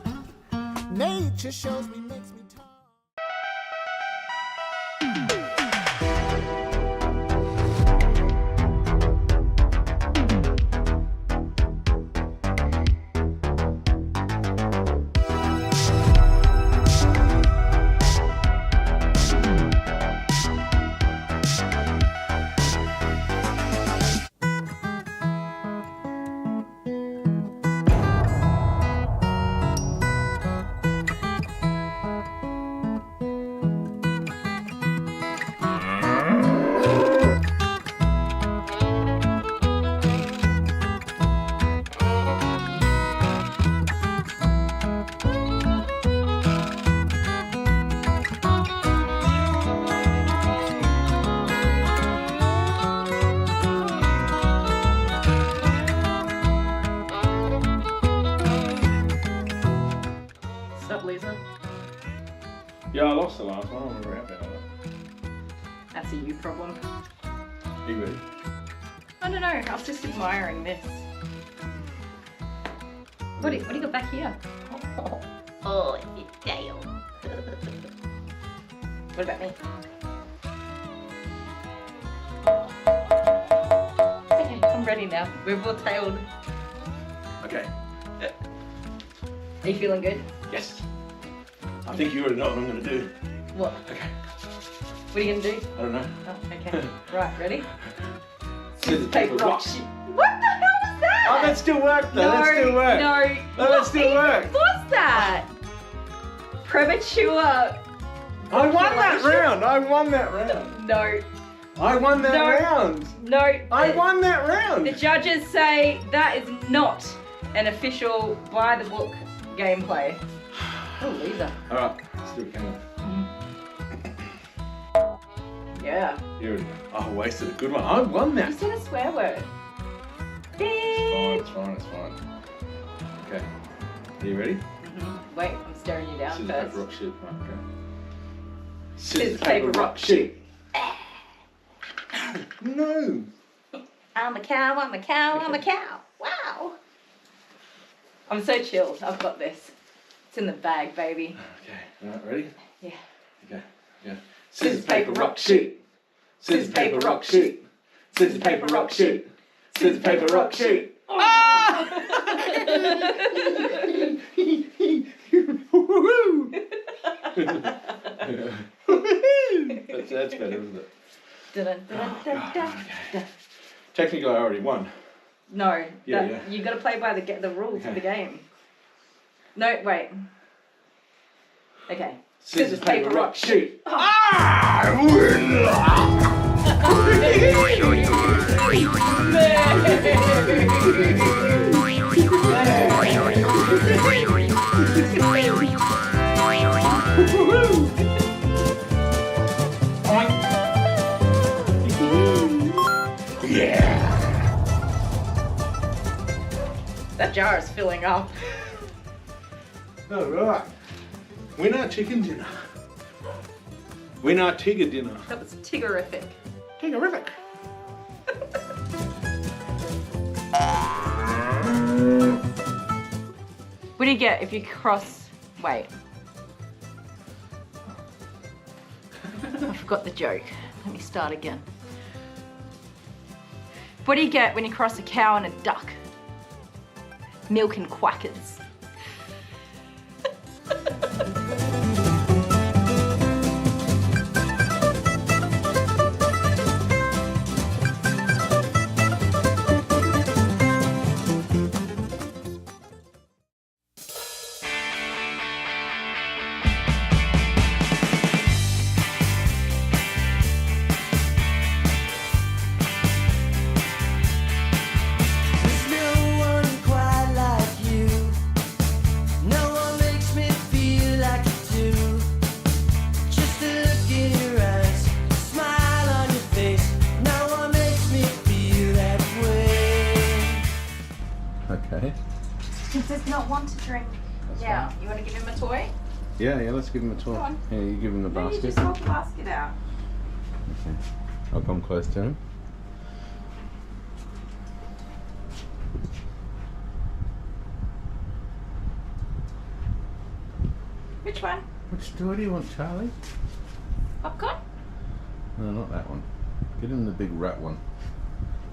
Nature shows me, makes me talk. Yeah, I lost the last one. I remember how bad I was. That's a you problem. You ready? I don't know, I was just admiring this. What do you got back here? Oh, it's your tail. What about me? Okay, I'm ready now. We're both tailed. Okay. Are you feeling good? Yes. I think you already know what I'm going to do. What? Okay. What are you going to do? I don't know. Oh, okay. Right, ready? Scissors, paper, rock. What the hell was that? Oh, that still worked though. No, that still worked. no. No, that still worked. What was that? Premature. I won that round. I won that round. No. I won that round. No. I won that round. The judges say that is not an official by the book gameplay. Oh, Lisa. All right, let's do it again. Yeah. Here we go. Oh, I wasted a good one. I won that. You said a swear word. It's fine. Okay. Are you ready? Mm-hmm. Wait, I'm staring you down Scissors, first. paper, rock, shoot. Right, okay. Scissors, paper, rock, shoot. No. I'm a cow, I'm a cow, I'm a cow. Wow. I'm so chilled. I've got this. It's in the bag, baby. Okay. All right, ready? Yeah. Okay. Yeah. Scissors, paper, rock, shoot. Scissors, paper, rock, shoot. Scissors, paper, rock, shoot. Scissors, paper, rock, shoot. Ah! That's better, isn't it? Technically, I already won. No, Yeah. you got to play by the rules of the game. No, wait. Okay. Scissors, paper, rock, shoot. I win! Yeah! That jar is filling up. All right. Winner chicken dinner. Winner Tigger dinner. That was tiggerific. Tiggerific. What do you get if you cross... Wait. I forgot the joke. Let me start again. What do you get when you cross a cow and a duck? Milk and quackers. Okay. He does not want to drink. Yeah, you want to give him a toy? Yeah, let's give him a toy. Go on. Here, you give him the No, you basket. just hold the basket out. Okay. I'll come close to him. Which one? Which toy do you want, Charlie? Popcorn? No, not that one. Get him the big rat one.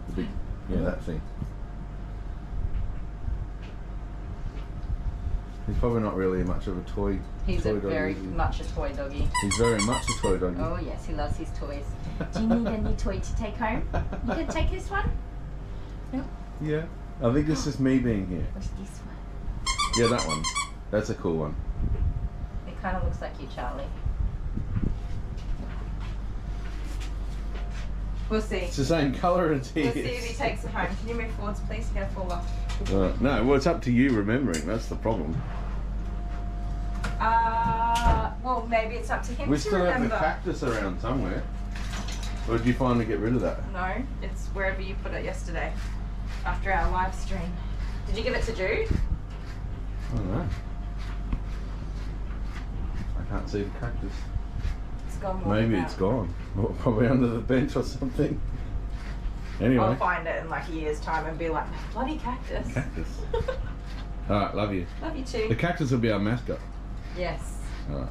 The big, yeah, that thing. He's probably not really much of a toy. He's toy a very doggy. much a toy doggy. He's very much a toy doggy. Oh yes, he loves his toys. Do you need a new toy to take home? You can take this one. No. Yeah. I think it's just me being here. What's this one? Yeah, that one. That's a cool one. It kind of looks like you, Charlie. We'll see. It's the same colour as his. We'll see if he takes it home. Can you move forwards, please? You're gonna fall off. No, well, it's up to you remembering. That's the problem. Well, maybe it's up to him We to still remember. have the cactus around somewhere. Or did you finally get rid of that? No, it's wherever you put it yesterday, after our live stream. Did you give it to Jude? I don't know. I can't see the cactus. It's gone. Maybe it's gone. Or probably under the bench or something. Anyway. I'll find it in like a year's time and be like, bloody cactus. Cactus. Alright, love you. Love you too. The cactus will be our mascot. Yes. Alright.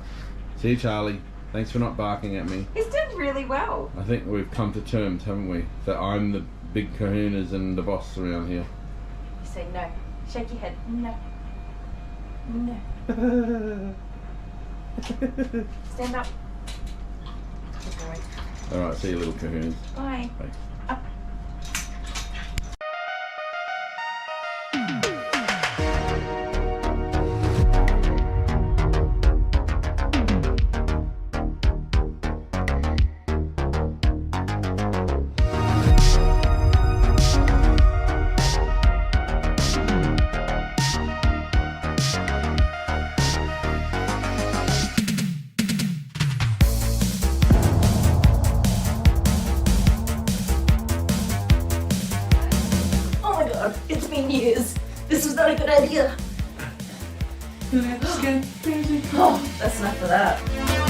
See you, Charlie. Thanks for not barking at me. He's doing really well. I think we've come to terms, haven't we? That I'm the big kahunas and the boss around here. You say no. Shake your head. No. No. Stand up. Good boy. Alright, see you, little kahunas. Bye. Bye. Up. Oh my god, it's been years. This was not a good idea. Oh, that's enough of that.